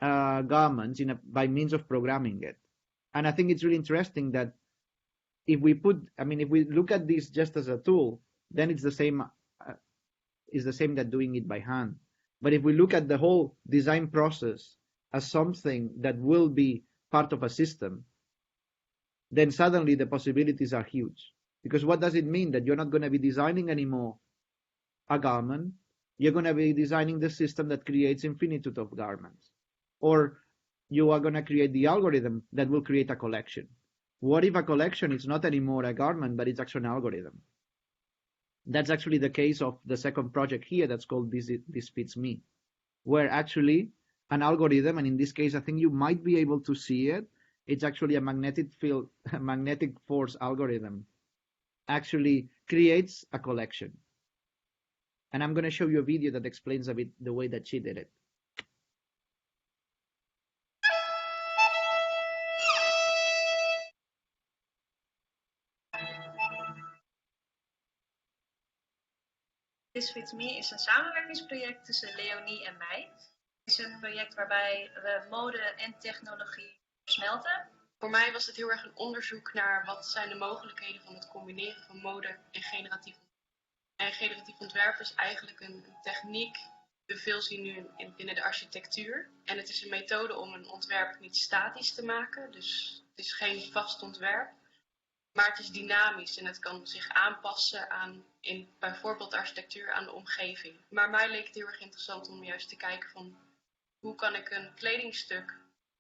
garments by means of programming it. And I think it's really interesting that if we look at this just as a tool, then it's the same that doing it by hand. But if we look at the whole design process as something that will be part of a system, then suddenly the possibilities are huge. Because what does it mean? That you're not going to be designing anymore a garment, you're going to be designing the system that creates infinitude of garments. Or you are going to create the algorithm that will create a collection. What if a collection is not anymore a garment, but it's actually an algorithm? That's actually the case of the second project here that's called This Fits Me, where actually an algorithm, and in this case I think you might be able to see it, it's actually a magnetic field, a magnetic force algorithm, actually creates a collection. And I'm going to show you a video that explains a bit the way that she did it. This Fits Me is een samenwerkingsproject tussen Leonie en mij. Het is een project waarbij we mode en technologie versmelten. Voor mij was het heel erg een onderzoek naar wat zijn de mogelijkheden van het combineren van mode en generatief ontwerp. En generatief ontwerp is eigenlijk een techniek die we veel zien nu binnen de architectuur. En het is een methode om een ontwerp niet statisch te maken. Dus het is geen vast ontwerp. Maar het is dynamisch en het kan zich aanpassen aan, in bijvoorbeeld architectuur, aan de omgeving. Maar mij leek het heel erg interessant om juist te kijken van hoe kan ik een kledingstuk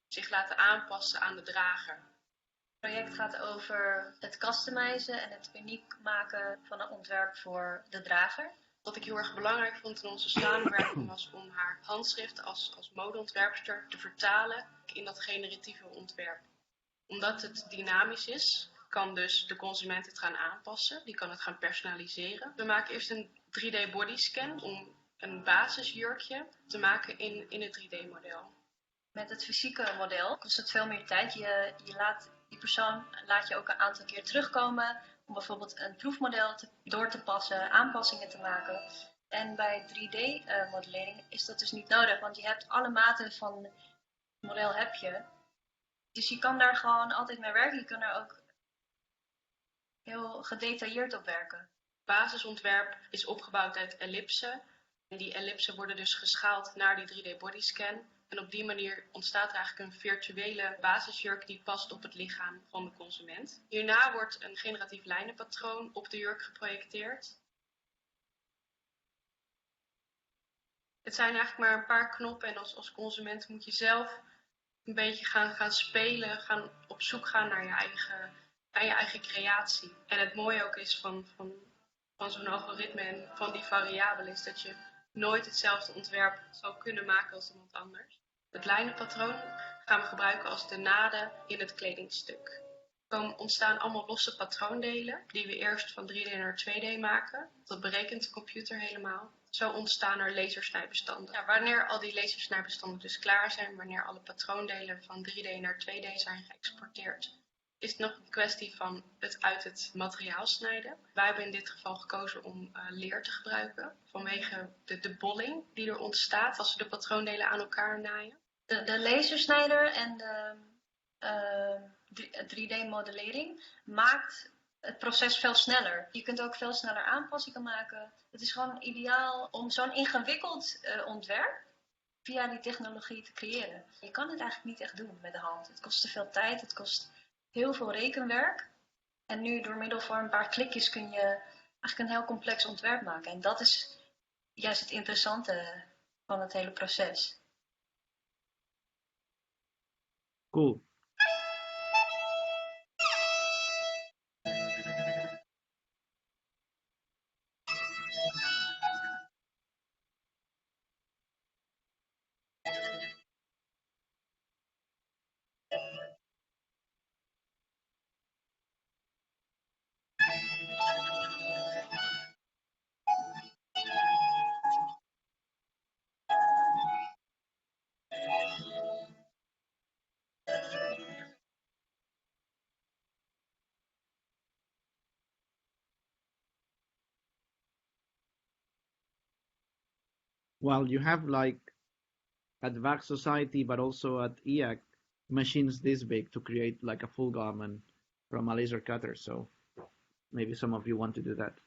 zich laten aanpassen aan de drager. Het project gaat over het customizen en het uniek maken van een ontwerp voor de drager. Wat ik heel erg belangrijk vond in onze samenwerking was om haar handschrift als modeontwerpster te vertalen in dat generatieve ontwerp. Omdat het dynamisch is, kan dus de consument het gaan aanpassen. Die kan het gaan personaliseren. We maken eerst een 3D bodyscan om een basisjurkje te maken in het 3D-model. Met het fysieke model kost het veel meer tijd. Die persoon laat je ook een aantal keer terugkomen om bijvoorbeeld een proefmodel door te passen, aanpassingen te maken. En bij 3D-modellering is dat dus niet nodig, want je hebt alle maten van het model heb je. Dus je kan daar gewoon altijd mee werken. Je kan er ook heel gedetailleerd op werken. Het basisontwerp is opgebouwd uit ellipsen. En die ellipsen worden dus geschaald naar die 3D bodyscan. En op die manier ontstaat er eigenlijk een virtuele basisjurk die past op het lichaam van de consument. Hierna wordt een generatief lijnenpatroon op de jurk geprojecteerd. Het zijn eigenlijk maar een paar knoppen en als consument moet je zelf een beetje gaan spelen, gaan op zoek gaan naar je eigen creatie. En het mooie ook is van zo'n algoritme en van die variabelen is dat je nooit hetzelfde ontwerp zou kunnen maken als iemand anders. Het lijnenpatroon gaan we gebruiken als de naden in het kledingstuk. Er ontstaan allemaal losse patroondelen die we eerst van 3D naar 2D maken. Dat berekent de computer helemaal. Zo ontstaan er lasersnijbestanden. Ja, wanneer al die lasersnijbestanden dus klaar zijn, wanneer alle patroondelen van 3D naar 2D zijn geëxporteerd, is het nog een kwestie van het uit het materiaal snijden. Wij hebben in dit geval gekozen om leer te gebruiken vanwege de bolling die er ontstaat als we de patroondelen aan elkaar naaien. De lasersnijder en de 3D-modellering maakt het proces veel sneller. Je kunt ook veel sneller aanpassingen maken. Het is gewoon ideaal om zo'n ingewikkeld ontwerp via die technologie te creëren. Je kan het eigenlijk niet echt doen met de hand. Het kost te veel tijd, het kost heel veel rekenwerk. En nu door middel van een paar klikjes kun je eigenlijk een heel complex ontwerp maken. En dat is juist het interessante van het hele proces. Cool. Well, you have like at VAC Society, but also at EAC, machines this big to create like a full garment from a laser cutter. So maybe some of you want to do that.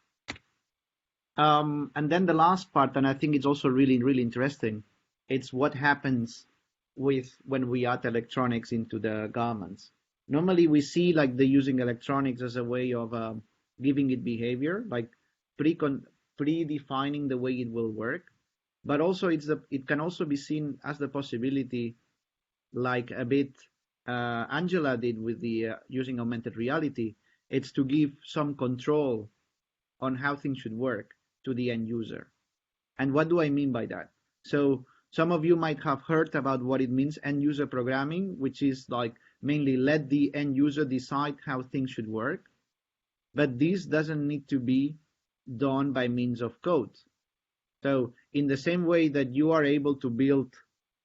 And then the last part, and I think it's also really, really interesting, it's what happens with when we add electronics into the garments. Normally we see like the using electronics as a way of giving it behavior, like predefining the way it will work. But also it can also be seen as the possibility, like a bit Angela did with the using augmented reality. It's to give some control on how things should work to the end user. And what do I mean by that? So some of you might have heard about what it means end user programming, which is like mainly let the end user decide how things should work. But this doesn't need to be done by means of code. So in the same way that you are able to build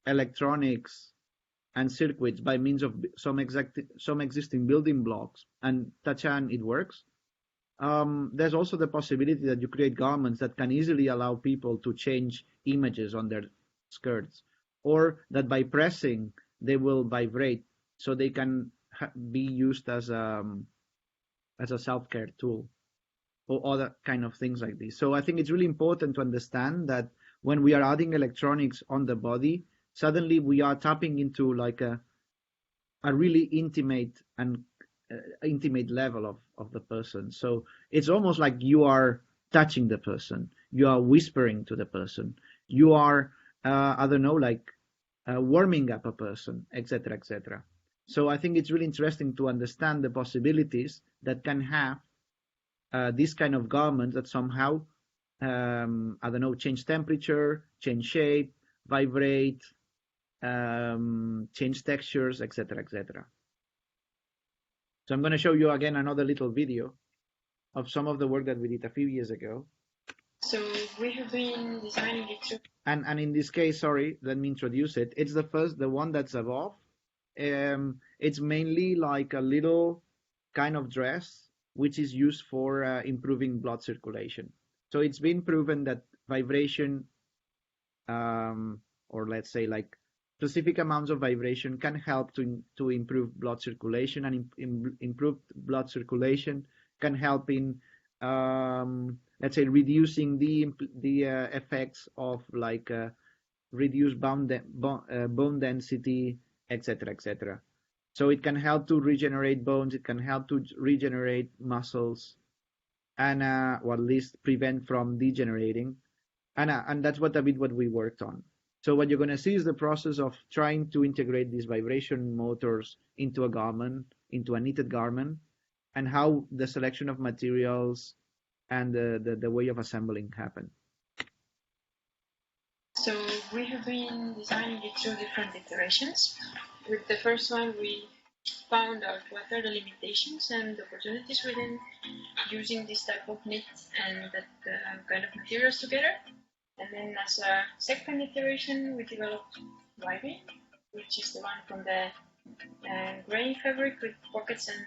electronics and circuits by means of some existing building blocks and touch-on it works, there's also the possibility that you create garments that can easily allow people to change images on their skirts, or that by pressing they will vibrate, so they can be used as a self-care tool, or other kind of things like this. So I think it's really important to understand that when we are adding electronics on the body, suddenly we are tapping into like a really intimate level of the person. So it's almost like you are touching the person, you are whispering to the person, you are I don't know, like warming up a person, etc., etc. So I think it's really interesting to understand the possibilities that can have this kind of garments that somehow I don't know, change temperature, change shape, vibrate, change textures, etc., etc. So I'm going to show you again another little video of some of the work that we did a few years ago. So we have been designing it. And in this case, sorry, let me introduce it. It's the one that's above. It's mainly like a little kind of dress which is used for improving blood circulation. So it's been proven that vibration, or let's say like specific amounts of vibration, can help to improve blood circulation, and improved blood circulation can help in let's say reducing the effects of like reduced bone density, etc., etc. So it can help to regenerate bones, it can help to regenerate muscles, and or at least prevent from degenerating, and that's what we worked on. So what you're going to see is the process of trying to integrate these vibration motors into a garment, into a knitted garment, and how the selection of materials and the way of assembling happen. So we have been designing it through different iterations. With the first one, we found out what are the limitations and opportunities within using this type of knit and that kind of materials together. And then as a second iteration, we developed Wiving, which is the one from the gray fabric with pockets and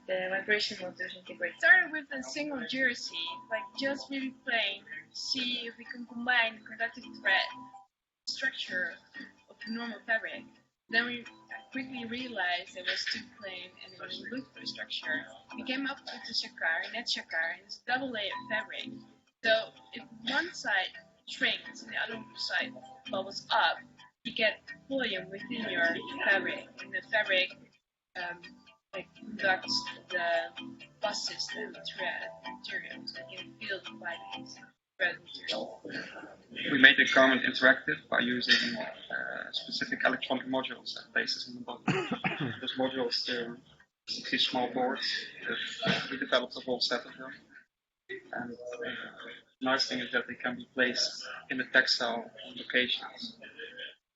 the vibration motors integrated. Started with a single jersey, like just really plain, see if we can combine the conductive thread structure of the normal fabric. Then we quickly realized it was too plain, and when we looked for the structure, we came up with the shakar, net shakar, and it's double layer fabric. So if one side shrinks and the other side bubbles up, you get volume within your fabric, and the fabric conducts the buses through the thread material, so you can feel the vibrance thread material. We made the garment interactive by using specific electronic modules and places in the body. Those modules, they're 60 small boards. We developed a whole set of them. And the nice thing is that they can be placed in the textile locations.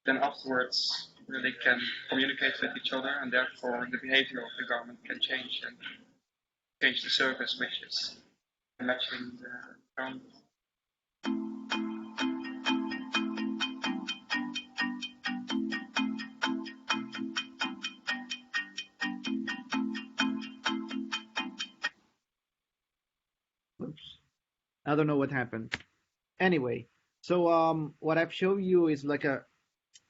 Then afterwards, they can communicate with each other, and therefore the behavior of the garment can change and change the surface, which is matching the garment. Oops. I don't know what happened. Anyway, so what I've shown you is like a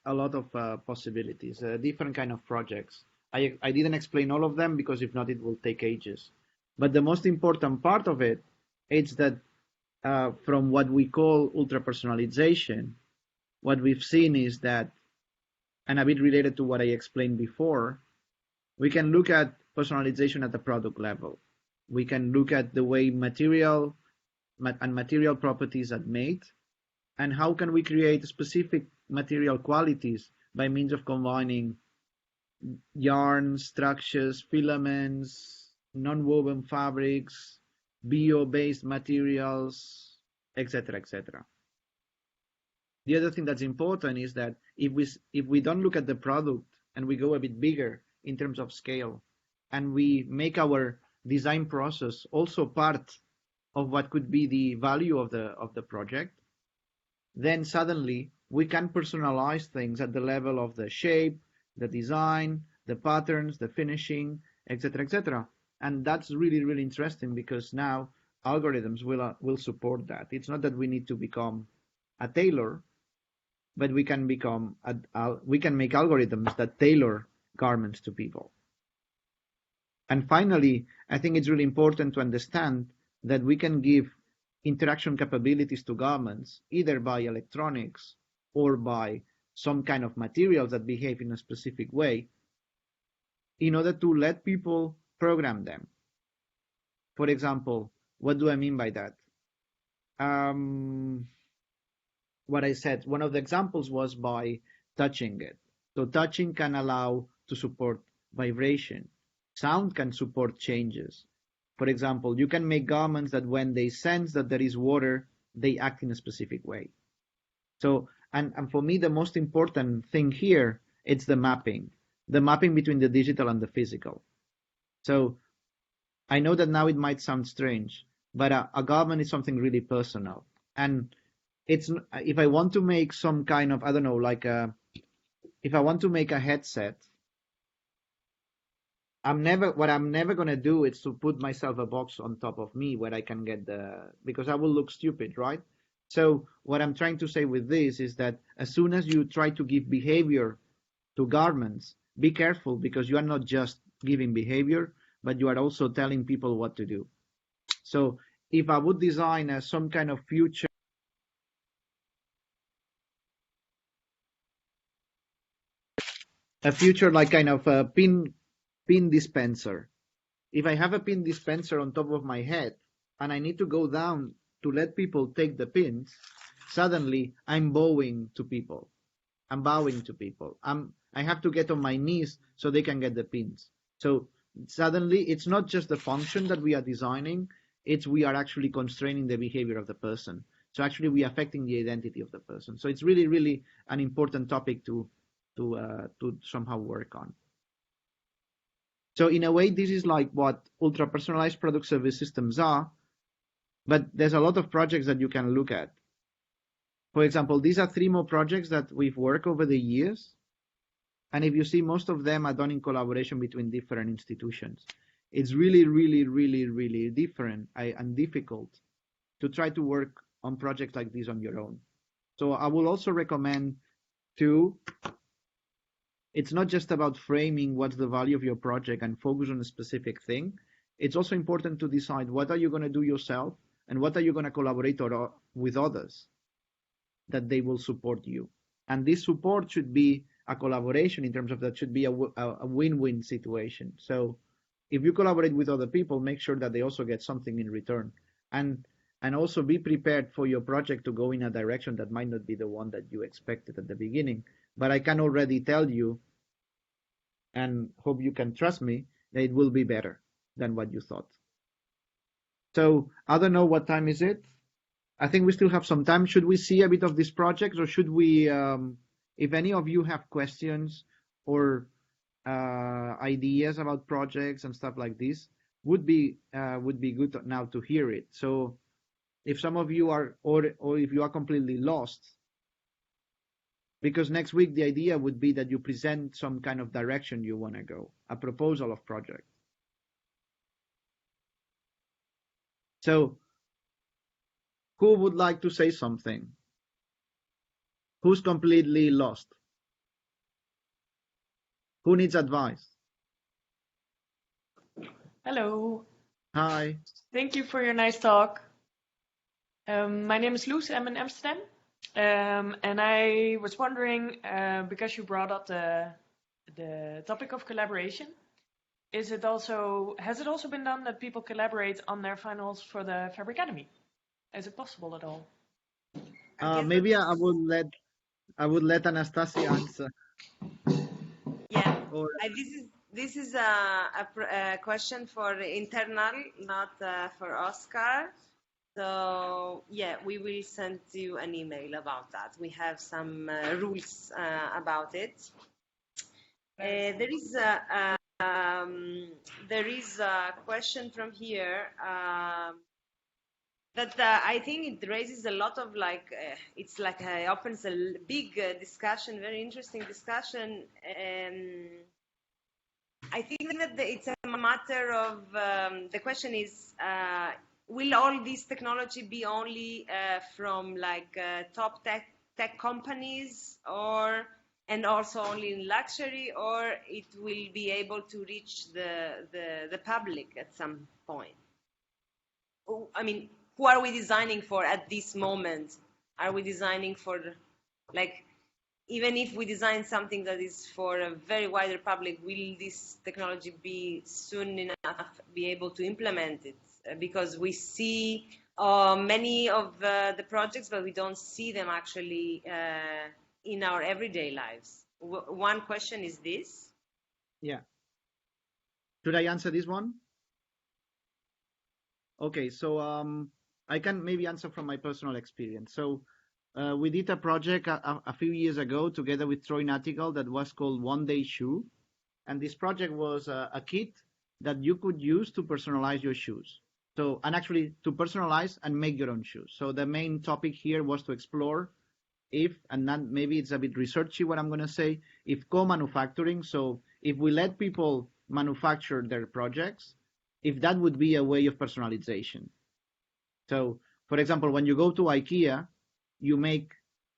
lot of possibilities, different kind of projects. I didn't explain all of them because if not, it will take ages. But the most important part of it is that from what we call ultra personalization, what we've seen is that, and a bit related to what I explained before, we can look at personalization at the product level. We can look at the way material properties are made, and how can we create specific material qualities by means of combining yarns, structures, filaments, non-woven fabrics, bio-based materials, etc., etc. The other thing that's important is that if we don't look at the product and we go a bit bigger in terms of scale, and we make our design process also part of what could be the value of the project, then suddenly we can personalize things at the level of the shape, the design, the patterns, the finishing, etc., etc. And that's really, really interesting because now algorithms will support that. It's not that we need to become a tailor, but we can make algorithms that tailor garments to people. And finally, I think it's really important to understand that we can give interaction capabilities to garments either by electronics or by some kind of materials that behave in a specific way in order to let people program them. For example, what do I mean by that? What I said, one of the examples was by touching it. So touching can allow to support vibration. Sound can support changes. For example, you can make garments that when they sense that there is water, they act in a specific way. So, and for me, the most important thing here, it's the mapping between the digital and the physical. So I know that now it might sound strange, but a garment is something really personal. And it's, if I want to make some kind of, I don't know, like if I want to make a headset, what I'm never going to do is to put myself a box on top of me where I can get because I will look stupid, right? So what I'm trying to say with this is that as soon as you try to give behavior to garments, be careful because you are not just giving behavior, but you are also telling people what to do. So if I would design some kind of future like kind of a pin dispenser. If I have a pin dispenser on top of my head and I need to go down to let people take the pins, suddenly I'm bowing to people. I have to get on my knees so they can get the pins. So suddenly it's not just the function that we are designing, it's we are actually constraining the behavior of the person. So actually we are affecting the identity of the person. So it's really, really an important topic to somehow work on. So in a way, this is like what ultra personalized product service systems are, but there's a lot of projects that you can look at. For example, these are 3 more projects that we've worked over the years. And if you see, most of them are done in collaboration between different institutions. It's really, really, really, really different and difficult to try to work on projects like this on your own. So I will also recommend it's not just about framing what's the value of your project and focus on a specific thing. It's also important to decide what are you going to do yourself and what are you going to collaborate with others that they will support you. And this support should be a collaboration in terms of that should be a win-win situation. So if you collaborate with other people, make sure that they also get something in return. And also be prepared for your project to go in a direction that might not be the one that you expected at the beginning. But I can already tell you, and hope you can trust me, that it will be better than what you thought. So I don't know what time is it. I think we still have some time. Should we see a bit of these projects, or should we, if any of you have questions or ideas about projects and stuff like this, would be good now to hear it. So if some of you are, or if you are completely lost, because next week the idea would be that you present some kind of direction you want to go, a proposal of project. So who would like to say something? Who's completely lost? Who needs advice? Hello. Hi. Thank you for your nice talk. My name is Loes. I'm in Amsterdam. And I was wondering, because you brought up the topic of collaboration, has it also been done that people collaborate on their finals for the Fabricademy? Is it possible at all? Maybe I would let Anastasia answer. Yeah, this is a question for internal, not for Oscar. So yeah, we will send you an email about that. We have some rules about it. There is a question from here that I think it raises a lot of it's like opens a big discussion, very interesting discussion. I think that it's a matter of the question is. Will all this technology be only from top tech companies, and also only in luxury, or it will be able to reach the public at some point? I mean, who are we designing for at this moment? Are we designing for, even if we design something that is for a very wider public, will this technology be soon enough be able to implement it? Because we see many of the projects, but we don't see them actually in our everyday lives. One question is this. Yeah. Should I answer this one? Okay, so I can maybe answer from my personal experience. So we did a project a few years ago together with Troy Natigal that was called One Day Shoe. And this project was a kit that you could use to personalize your shoes. So, and actually to personalize and make your own shoes. So the main topic here was to explore and not, maybe it's a bit researchy what I'm going to say, if co-manufacturing, so if we let people manufacture their projects, if that would be a way of personalization. So, for example, when you go to IKEA, you make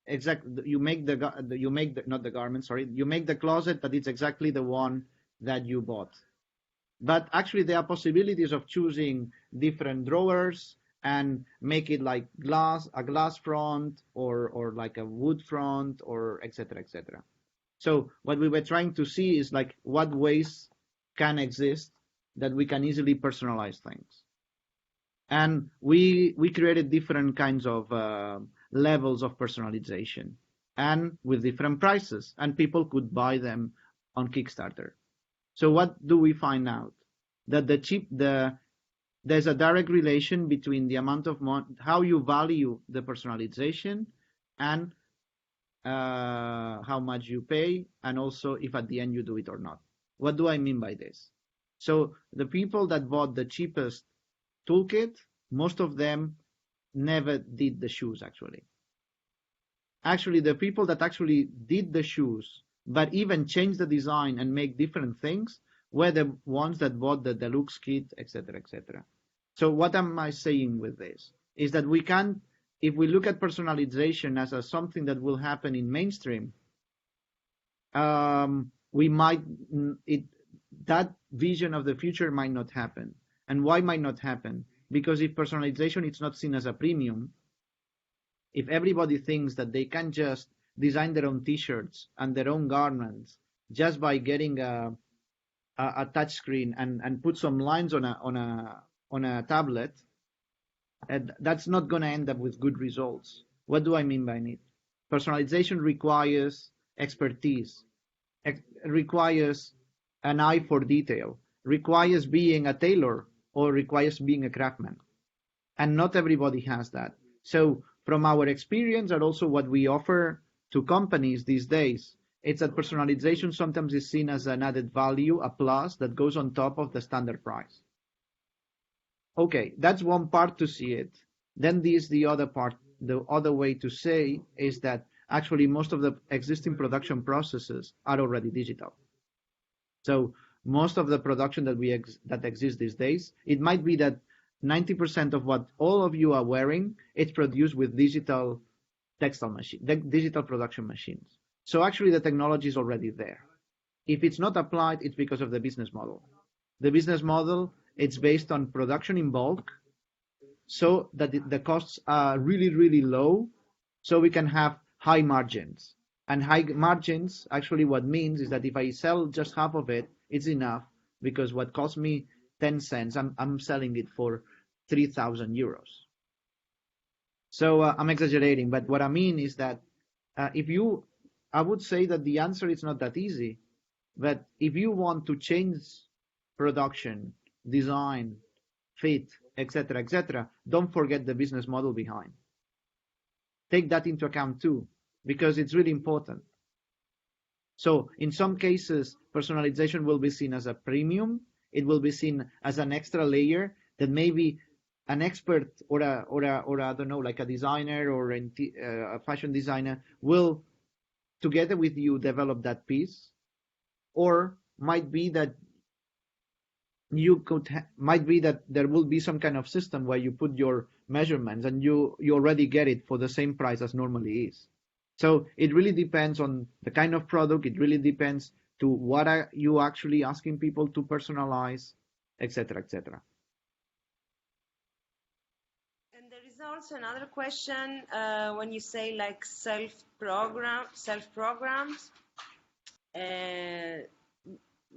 the closet that is exactly the one that you bought. But actually, there are possibilities of choosing different drawers and make it like a glass front or like a wood front or etc. etc. So what we were trying to see is like what ways can exist that we can easily personalize things. And we created different kinds of levels of personalization and with different prices, and people could buy them on Kickstarter. So what do we find out? That there's a direct relation between the amount of how you value the personalization and how much you pay, and also if at the end you do it or not. What do I mean by this? So the people that bought the cheapest toolkit, most of them never did the shoes actually. Actually, the people that actually did the shoes, but even changed the design and make different things, were the ones that bought the deluxe kit, etc., etc. So what am I saying with this? Is that we can't, if we look at personalization as something that will happen in mainstream, we might, that vision of the future might not happen. And why might not happen? Because if personalization is not seen as a premium, if everybody thinks that they can just design their own t-shirts and their own garments just by getting a touch screen and put some lines on a tablet, that's not going to end up with good results. What do I mean by it? Personalization requires expertise, requires an eye for detail, requires being a tailor, or requires being a craftsman. And not everybody has that. So from our experience and also what we offer to companies these days, it's that personalization sometimes is seen as an added value, a plus that goes on top of the standard price. Okay, that's one part to see it. Then there's the other part. The other way to say is that actually most of the existing production processes are already digital. So most of the production that exists these days, it might be that 90% of what all of you are wearing, it's produced with digital textile machine, digital production machines. So actually the technology is already there. If it's not applied, it's because of the business model. The business model, it's based on production in bulk, so that the costs are really, really low, so we can have high margins. And high margins, actually what means is that if I sell just half of it, it's enough, because what cost me 10 cents, I'm selling it for 3,000 euros. So I'm exaggerating, but what I mean is that I would say that the answer is not that easy, but if you want to change production, design, fit, etc., etc., don't forget the business model behind. Take that into account too, because it's really important. So in some cases, personalization will be seen as a premium. It will be seen as an extra layer that maybe an expert or I don't know, like a designer or a fashion designer will, together with you, develop that piece. Or might be that might be that there will be some kind of system where you put your measurements and you already get it for the same price as normally is. So it really depends on the kind of product. It really depends to what are you actually asking people to personalize, etc., etc. And there is also another question when you say like self-programs.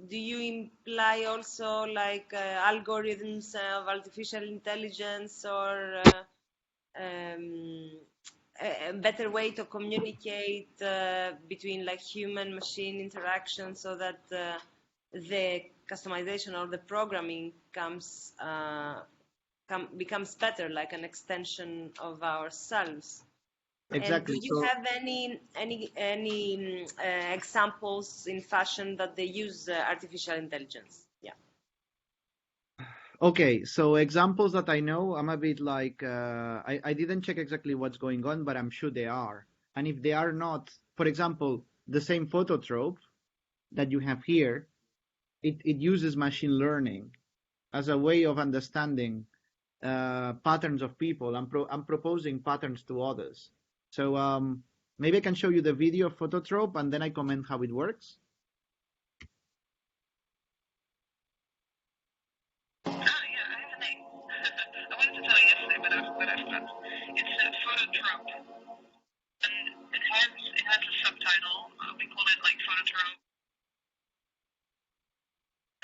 Do you imply also like algorithms of artificial intelligence or a better way to communicate between like human-machine interaction so that the customization or the programming becomes better, like an extension of ourselves? Exactly. And do you have any examples in fashion that they use artificial intelligence? Yeah. Okay, so examples that I know, I'm a bit like, I didn't check exactly what's going on, but I'm sure they are. And if they are not, for example, the same phototrope that you have here, it uses machine learning as a way of understanding patterns of people. I'm proposing patterns to others. So maybe I can show you the video of phototrope and then I comment how it works. It has a subtitle. We call it like phototrope.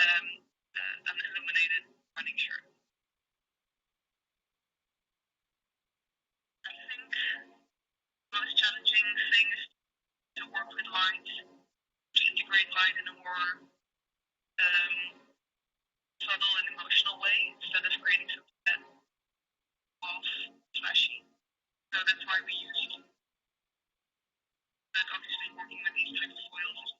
An illuminated running shirt. I think subtle and emotional way instead of creating something that was flashy. So that's why we used. But obviously, working with these types of foils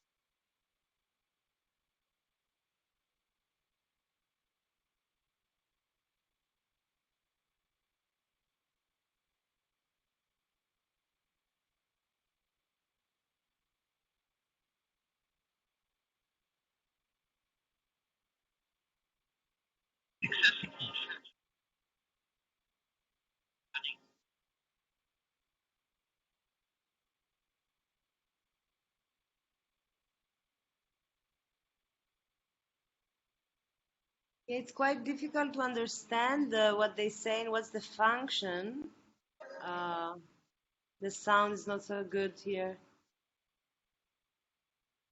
is accessible for. It's quite difficult to understand what they say and what's the function. The sound is not so good here.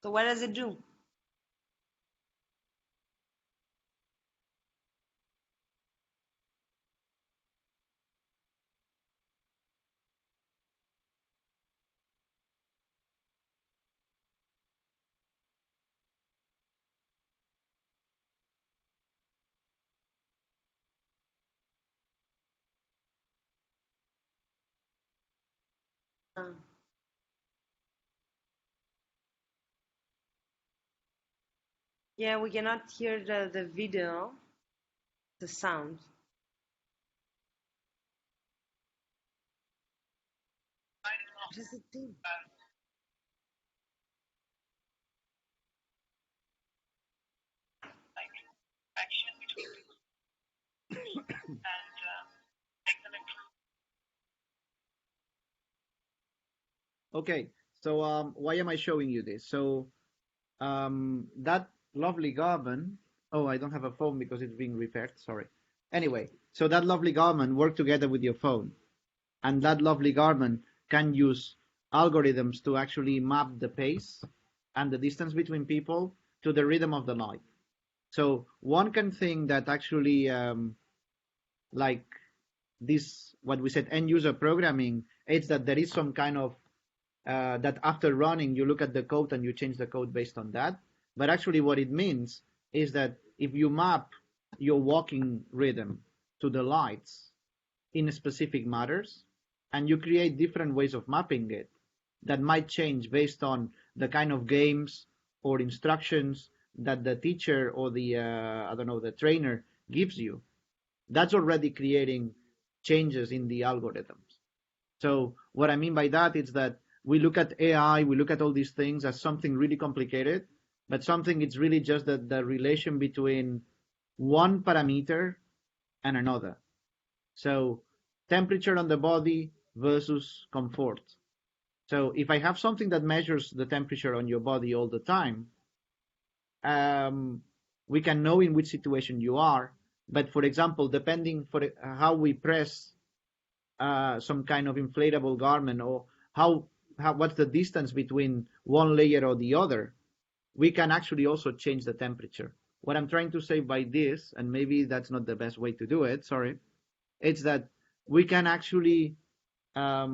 So what does it do? Yeah, we cannot hear the video, the sound. What does it do? Like action between people and make them improve. Okay, so why am I showing you this? So that lovely garment. Oh, I don't have a phone because it's being repaired. Sorry. Anyway, so that lovely garment work together with your phone, and that lovely garment can use algorithms to actually map the pace and the distance between people to the rhythm of the light. So one can think that actually, like this, what we said, end user programming, it's that there is some kind of that after running, you look at the code and you change the code based on that. But actually what it means is that if you map your walking rhythm to the lights in specific matters, and you create different ways of mapping it that might change based on the kind of games or instructions that the teacher or the, I don't know, the trainer gives you, that's already creating changes in the algorithms. So what I mean by that is that we look at AI, we look at all these things as something really complicated, but something it's really just the relation between one parameter and another. So temperature on the body versus comfort. So if I have something that measures the temperature on your body all the time, we can know in which situation you are. But for example, depending for how we press some kind of inflatable garment, or what's the distance between one layer or the other, we can actually also change the temperature. What I'm trying to say by this, and maybe that's not the best way to do it, sorry, it's that we can actually, I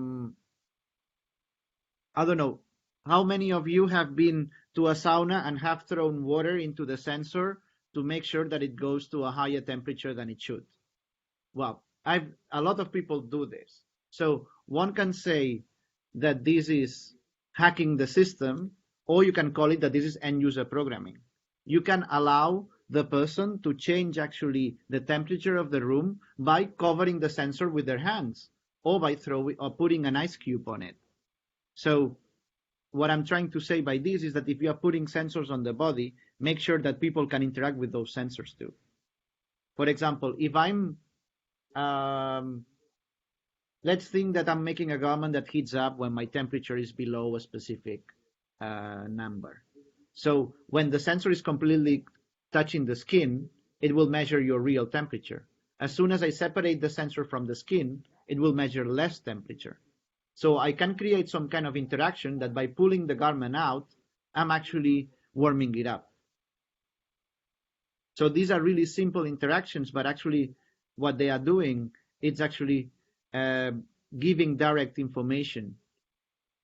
don't know, how many of you have been to a sauna and have thrown water into the sensor to make sure that it goes to a higher temperature than it should? Well, a lot of people do this. So one can say that this is hacking the system, or you can call it that this is end user programming. You can allow the person to change actually the temperature of the room by covering the sensor with their hands, or by throwing or putting an ice cube on it. So what I'm trying to say by this is that if you are putting sensors on the body, make sure that people can interact with those sensors too. For example, if I'm let's think that I'm making a garment that heats up when my temperature is below a specific number. So when the sensor is completely touching the skin, it will measure your real temperature. As soon as I separate the sensor from the skin, it will measure less temperature. So I can create some kind of interaction that by pulling the garment out, I'm actually warming it up. So these are really simple interactions, but actually what they are doing, it's actually giving direct information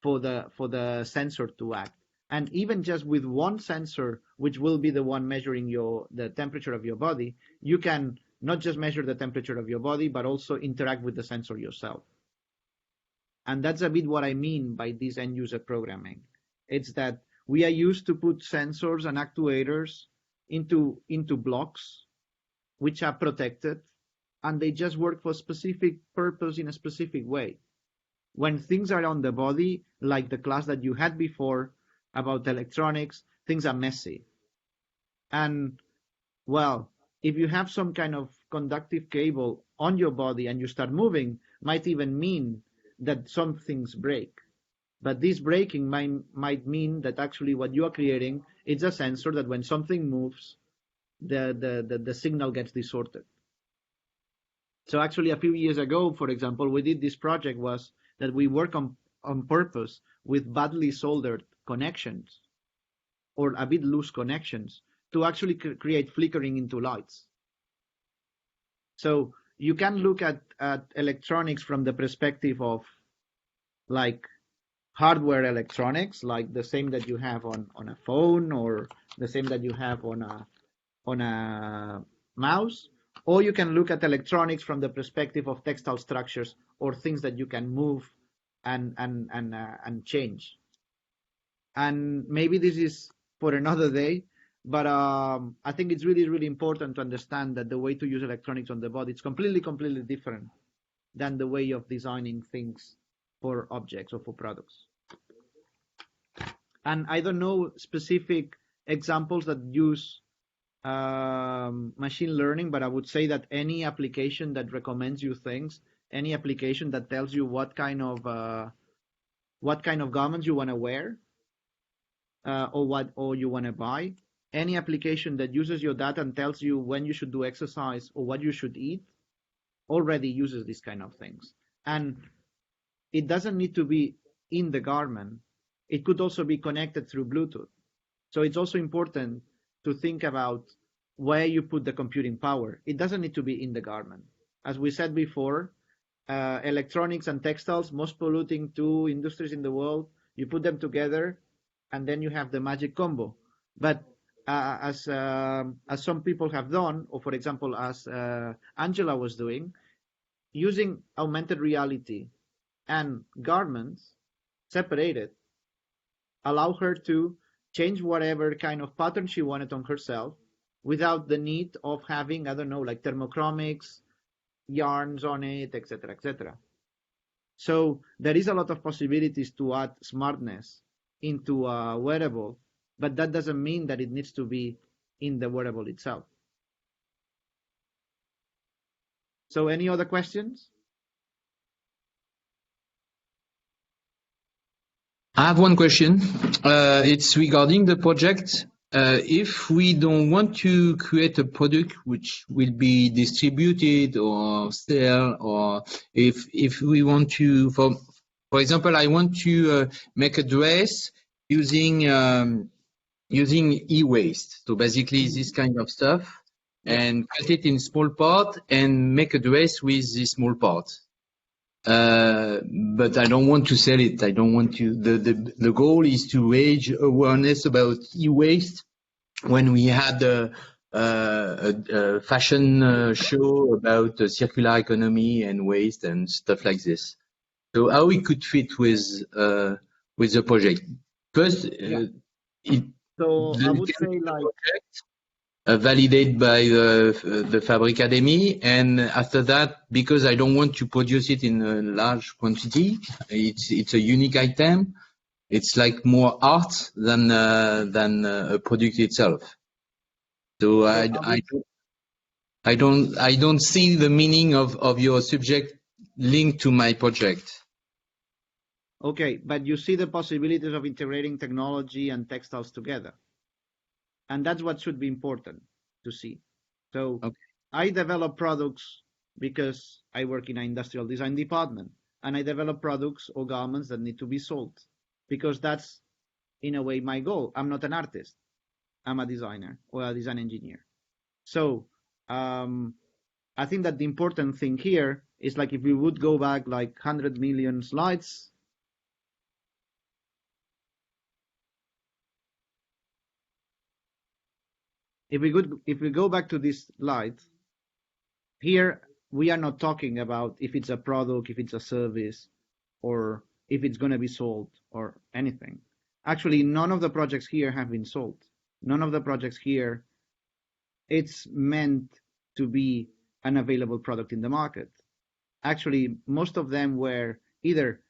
for the sensor to act. And even just with one sensor, which will be the one measuring the temperature of your body, you can not just measure the temperature of your body, but also interact with the sensor yourself. And that's a bit what I mean by this end user programming. It's that we are used to put sensors and actuators into blocks which are protected, and they just work for a specific purpose in a specific way. When things are on the body, like the class that you had before about electronics, things are messy. And well, if you have some kind of conductive cable on your body and you start moving, might even mean that some things break. But this breaking might mean that actually what you are creating is a sensor that when something moves, the signal gets distorted. So actually a few years ago, for example, we did this project was that we work on purpose with badly soldered connections or a bit loose connections to actually create flickering into lights. So you can look at electronics from the perspective of like hardware electronics, like the same that you have on a phone or the same that you have on a mouse, or you can look at electronics from the perspective of textile structures or things that you can move and change. And maybe this is for another day, but I think it's really, really important to understand that the way to use electronics on the body is completely, completely different than the way of designing things for objects or for products. And I don't know specific examples that use machine learning, but I would say that any application that recommends you things, any application that tells you what kind of garments you want to wear, or you want to buy, any application that uses your data and tells you when you should do exercise or what you should eat, already uses these kind of things. And it doesn't need to be in the garment. It could also be connected through Bluetooth. So it's also important to think about where you put the computing power. It doesn't need to be in the garment. As we said before, electronics and textiles, most polluting two industries in the world, you put them together and then you have the magic combo. But as some people have done, or for example, as Angela was doing, using augmented reality and garments separated, allow her to change whatever kind of pattern she wanted on herself without the need of having, I don't know, like thermochromics, yarns on it, etc., etc. So there is a lot of possibilities to add smartness into a wearable, but that doesn't mean that it needs to be in the wearable itself. So any other questions? I have one question. It's regarding the project. If we don't want to create a product which will be distributed or sell, or if we want to, for example, I want to make a dress using e-waste. So basically this kind of stuff, and cut it in small part and make a dress with this small part. But I don't want to sell it. I don't want to. The goal is to raise awareness about e-waste. When we had a fashion show about circular economy and waste and stuff like this. So how it could fit with the project? First, so I would say like validated by the Fabricademy, and after that, because I don't want to produce it in a large quantity, it's a unique item. It's like more art than a product itself. So I don't see the meaning of your subject linked to my project. Okay, but you see the possibilities of integrating technology and textiles together. And that's what should be important to see. So I develop products because I work in an industrial design department, and I develop products or garments that need to be sold because that's, in a way, my goal. I'm not an artist. I'm a designer or a design engineer. So I think that the important thing here is like if we would go back like 100 million slides, if we go back to this slide, here we are not talking about if it's a product, if it's a service, or if it's going to be sold or anything. Actually, none of the projects here have been sold. None of the projects here, it's meant to be an available product in the market. Actually, most of them were either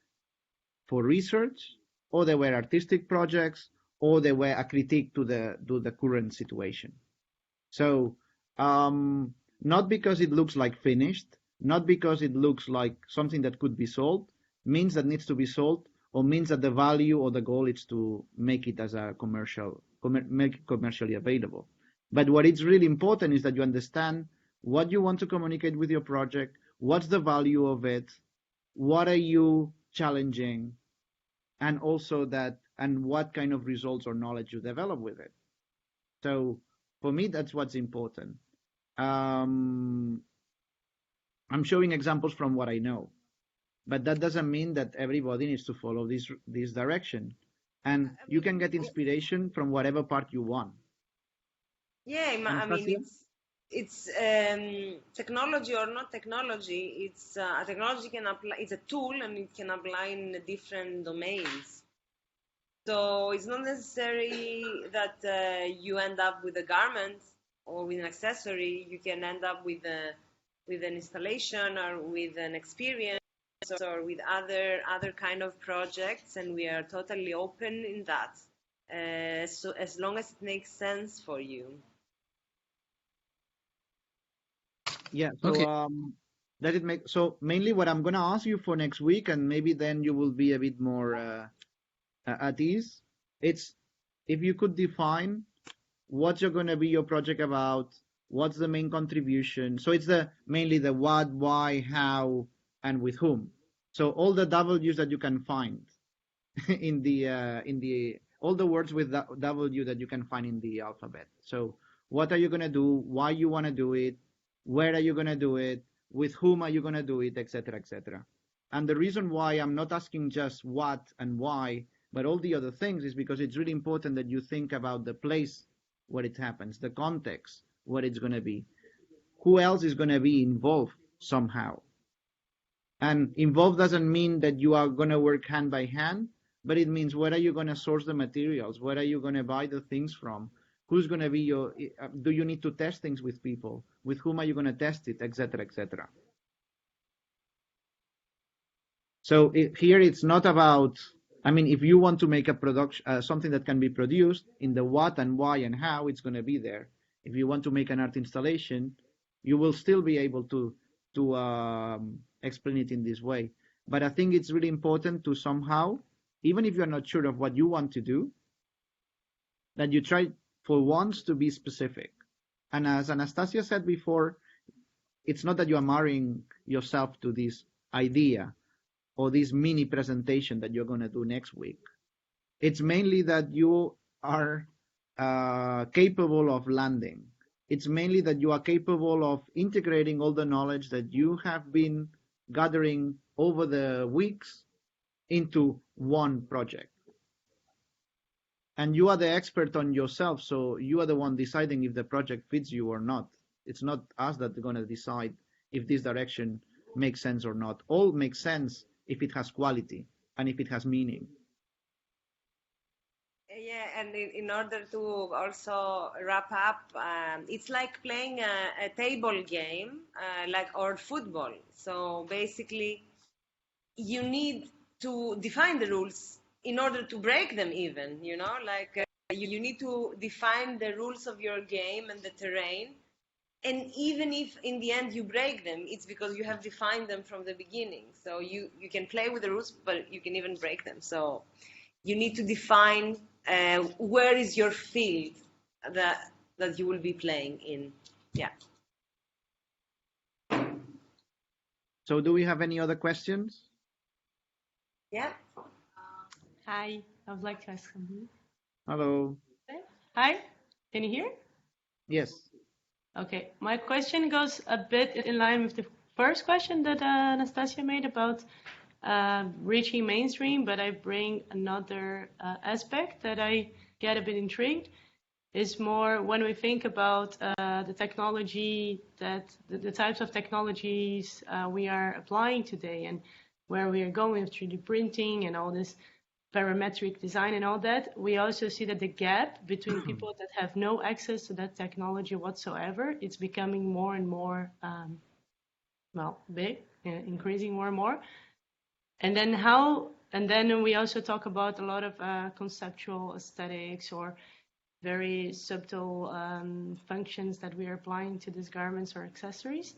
for research, or they were artistic projects, or they were a critique to the current situation. So not because it looks like finished, not because it looks like something that could be sold, means that needs to be sold, or means that the value or the goal is to make it as a make it commercially available. But what is really important is that you understand what you want to communicate with your project, what's the value of it, what are you challenging, and also and what kind of results or knowledge you develop with it. So for me, that's what's important. I'm showing examples from what I know, but that doesn't mean that everybody needs to follow this direction. And you can get inspiration from whatever part you want. Yeah, I mean, it's technology or not technology. It's a technology can apply. It's a tool, and it can apply in different domains. So it's not necessary that you end up with a garment or with an accessory. You can end up with an installation or with an experience or with other kind of projects, and we are totally open in that. So as long as it makes sense for you. Yeah. So does it make so? Mainly, what I'm gonna ask you for next week, and maybe then you will be a bit more at ease. It's if you could define what's going to be your project about, what's the main contribution. So it's mainly the what, why, how, and with whom. So all the W's that you can find in the all the words with W that you can find in the alphabet. So what are you going to do? Why you want to do it? Where are you going to do it? With whom are you going to do it? Etc. Etc. And the reason why I'm not asking just what and why, but all the other things, is because it's really important that you think about the place where it happens, the context, what it's going to be. Who else is going to be involved somehow? And involved doesn't mean that you are going to work hand by hand, but it means where are you going to source the materials? Where are you going to buy the things from? Who's going to be do you need to test things with people? With whom are you going to test it, etc., etc. So here it's not about, I mean, if you want to make a production, something that can be produced, in the what and why and how, it's going to be there. If you want to make an art installation, you will still be able to explain it in this way. But I think it's really important to somehow, even if you're not sure of what you want to do, that you try for once to be specific. And as Anastasia said before, it's not that you are marrying yourself to this idea or this mini presentation that you're going to do next week. It's mainly that you are capable of landing. It's mainly that you are capable of integrating all the knowledge that you have been gathering over the weeks into one project. And you are the expert on yourself, so you are the one deciding if the project fits you or not. It's not us that are going to decide if this direction makes sense or not. All makes sense if it has quality and if it has meaning. Yeah, and in order to also wrap up, it's like playing a table game, or football. So basically, you need to define the rules in order to break them even, you need to define the rules of your game and the terrain. And even if in the end you break them, it's because you have defined them from the beginning. So you can play with the rules, but you can even break them. So you need to define where is your field that you will be playing in. Yeah. So do we have any other questions? Yeah. Hi, I would like to ask something. Hello. Hi, can you hear? Yes. Okay, my question goes a bit in line with the first question that Anastasia made about reaching mainstream, but I bring another aspect that I get a bit intrigued. is more when we think about the technology that the types of technologies we are applying today and where we are going with 3D printing and all this parametric design and all that, we also see that the gap between people that have no access to that technology whatsoever, it's becoming more and more, big, increasing more and more. And then we also talk about a lot of conceptual aesthetics or very subtle functions that we are applying to these garments or accessories.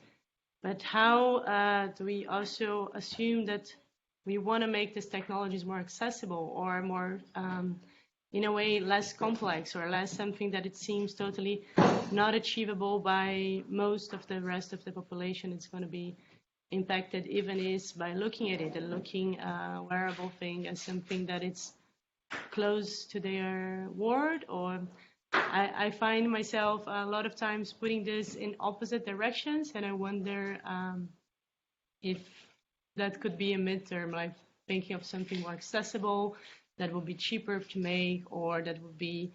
But how do we also assume that we want to make these technologies more accessible or more, in a way, less complex or less something that it seems totally not achievable by most of the rest of the population? It's going to be impacted even is by looking at it and looking a wearable thing as something that it's close to their world. Or I find myself a lot of times putting this in opposite directions, and I wonder if that could be a midterm, like thinking of something more accessible that would be cheaper to make or that would be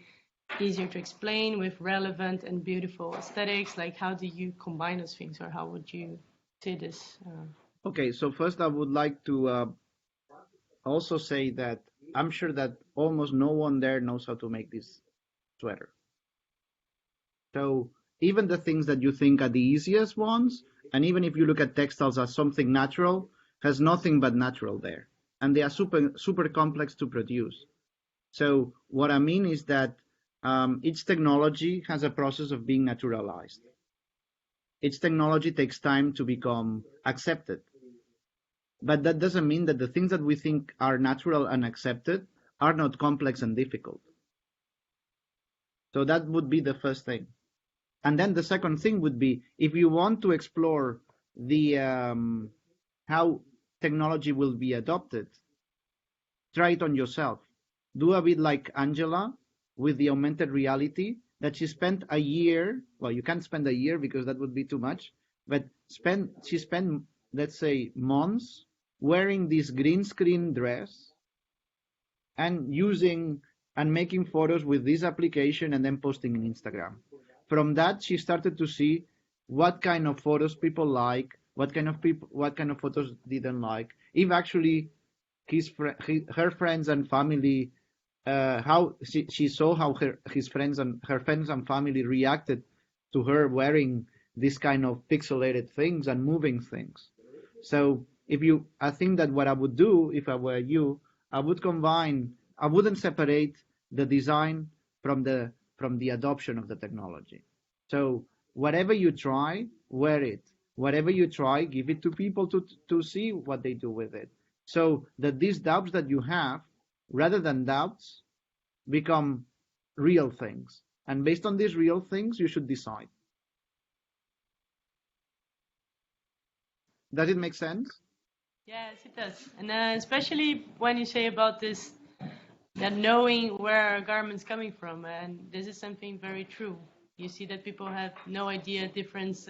easier to explain with relevant and beautiful aesthetics. Like, how do you combine those things, or how would you see this? Okay, so first I would like to also say that I'm sure that almost no one there knows how to make this sweater. So even the things that you think are the easiest ones, and even if you look at textiles as something natural, has nothing but natural there. And they are super complex to produce. So what I mean is that each technology has a process of being naturalized. Each technology takes time to become accepted. But that doesn't mean that the things that we think are natural and accepted are not complex and difficult. So that would be the first thing. And then the second thing would be, if you want to explore the how technology will be adopted, try it on yourself. Do a bit like Angela with the augmented reality, that she spent a year, well, you can't spend a year because that would be too much, but she spent, let's say, months wearing this green screen dress and using and making photos with this application and then posting on Instagram. From that, she started to see what kind of photos people like, what kind of photos didn't like. If actually her friends and family, how she saw how her friends and family reacted to her wearing this kind of pixelated things and moving things. So I think that what I would do if I were you, I wouldn't separate the design from the adoption of the technology. So whatever you try, wear it. Whatever you try, give it to people to see what they do with it. So that these doubts that you have, rather than doubts, become real things. And based on these real things, you should decide. Does it make sense? Yes, it does. And especially when you say about this, that knowing where a garment's coming from, and this is something very true. You see that people have no idea difference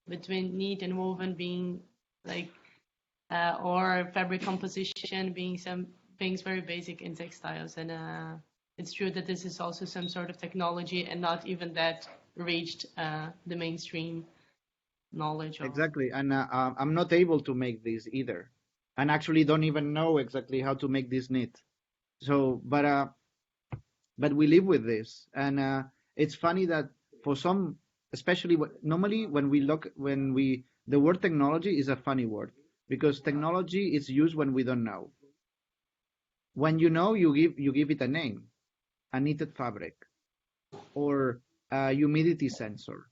between knit and woven being like, or fabric composition being some things very basic in textiles. And it's true that this is also some sort of technology, and not even that reached the mainstream knowledge. Exactly, and I'm not able to make this either, and actually don't even know exactly how to make this knit. So, but we live with this, and it's funny that for some, especially normally when the word technology is a funny word, because technology is used when we don't know. When you know, you give it a name, a knitted fabric, or a humidity sensor,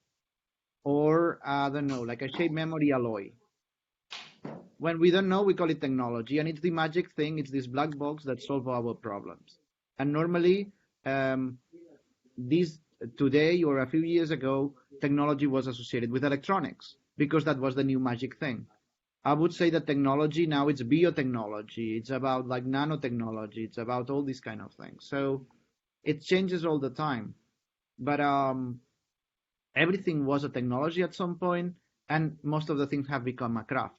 or I don't know, like a shape memory alloy. When we don't know, we call it technology, and it's the magic thing. It's this black box that solves our problems. And normally, today or a few years ago, technology was associated with electronics because that was the new magic thing. I would say that technology now, it's biotechnology. It's about like nanotechnology. It's about all these kind of things. So it changes all the time. But everything was a technology at some point, and most of the things have become a craft.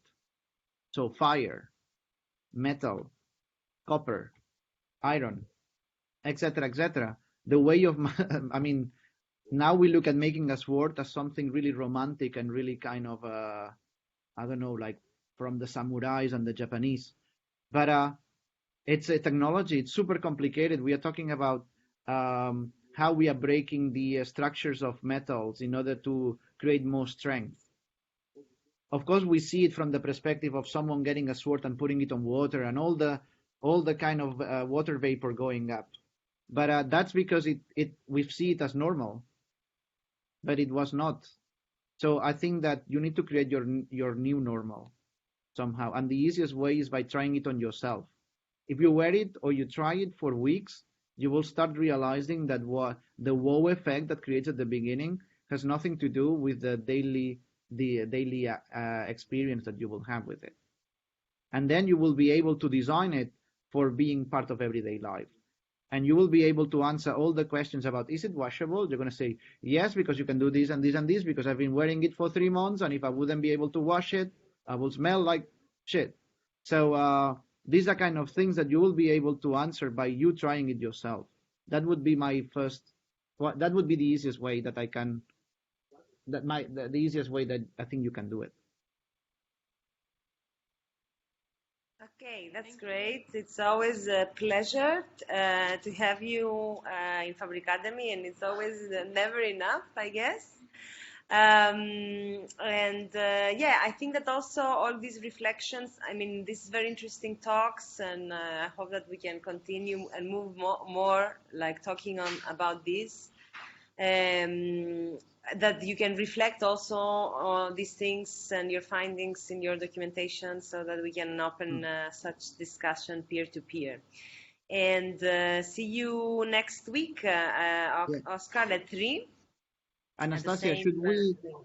So fire, metal, copper, iron, etc., etc. the way of, I mean, now we look at making a sword as something really romantic and really kind of, I don't know, like from the samurais and the Japanese. But it's a technology. It's super complicated. We are talking about how we are breaking the structures of metals in order to create more strength. Of course, we see it from the perspective of someone getting a sword and putting it on water and all the kind of water vapor going up. But that's because we see it as normal, but it was not. So I think that you need to create your new normal somehow, and the easiest way is by trying it on yourself. If you wear it or you try it for weeks, you will start realizing that the wow effect that creates at the beginning has nothing to do with the daily experience that you will have with it. And then you will be able to design it for being part of everyday life. And you will be able to answer all the questions about, is it washable? You're going to say, yes, because you can do this and this and this, because I've been wearing it for 3 months, and if I wouldn't be able to wash it, I will smell like shit. So these are kind of things that you will be able to answer by you trying it yourself. That would be that would be the easiest way that I can, the easiest way that I think you can do it. Okay, that's great. It's always a pleasure to have you in Fabricademy, and it's always never enough, I guess. Yeah, I think that also all these reflections, I mean, these very interesting talks, and I hope that we can continue and move more like talking about this. That you can reflect also on these things and your findings in your documentation, so that we can open such discussion peer-to-peer. And see you next week, Oscar, at 3. Anastasia,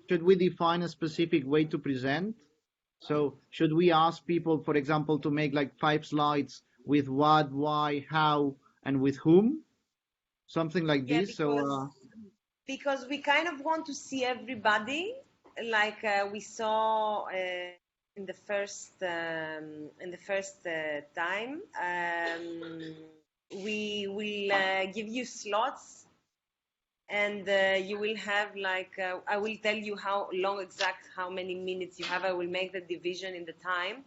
should we define a specific way to present? So should we ask people, for example, to make like 5 slides with what, why, how, and with whom? Something like this. Because we kind of want to see everybody, like we saw in the first time. We will give you slots, and you will have like I will tell you how many minutes you have. I will make the division in the time,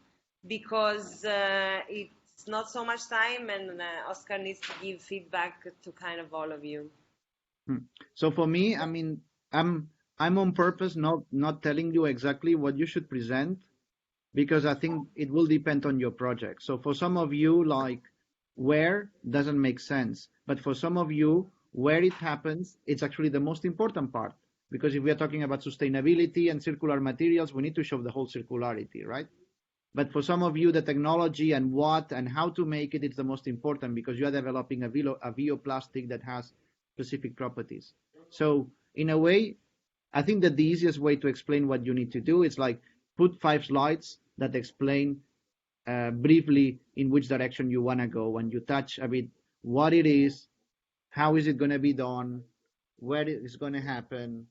because it's not so much time, and Oscar needs to give feedback to kind of all of you. So for me, I mean, I'm on purpose not telling you exactly what you should present, because I think it will depend on your project. So for some of you, like where doesn't make sense, but for some of you, where it happens, it's actually the most important part, because if we are talking about sustainability and circular materials, we need to show the whole circularity, right? But for some of you, the technology and what and how to make it is the most important, because you are developing a bioplastic that has specific properties. So in a way, I think that the easiest way to explain what you need to do is like put 5 slides that explain briefly in which direction you want to go, and you touch a bit what it is, how is it going to be done, where it is going to happen,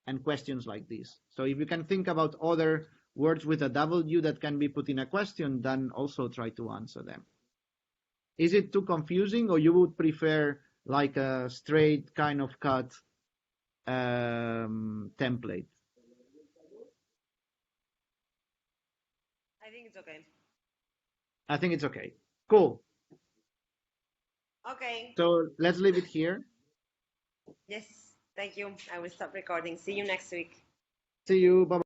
and questions like this. So if you can think about other words with a W that can be put in a question, then also try to answer them. Is it too confusing, or you would prefer like a straight kind of cut template? I think it's okay. I think it's okay. Cool. Okay. So let's leave it here. Yes, thank you. I will stop recording. See you next week. See you. Bye-bye.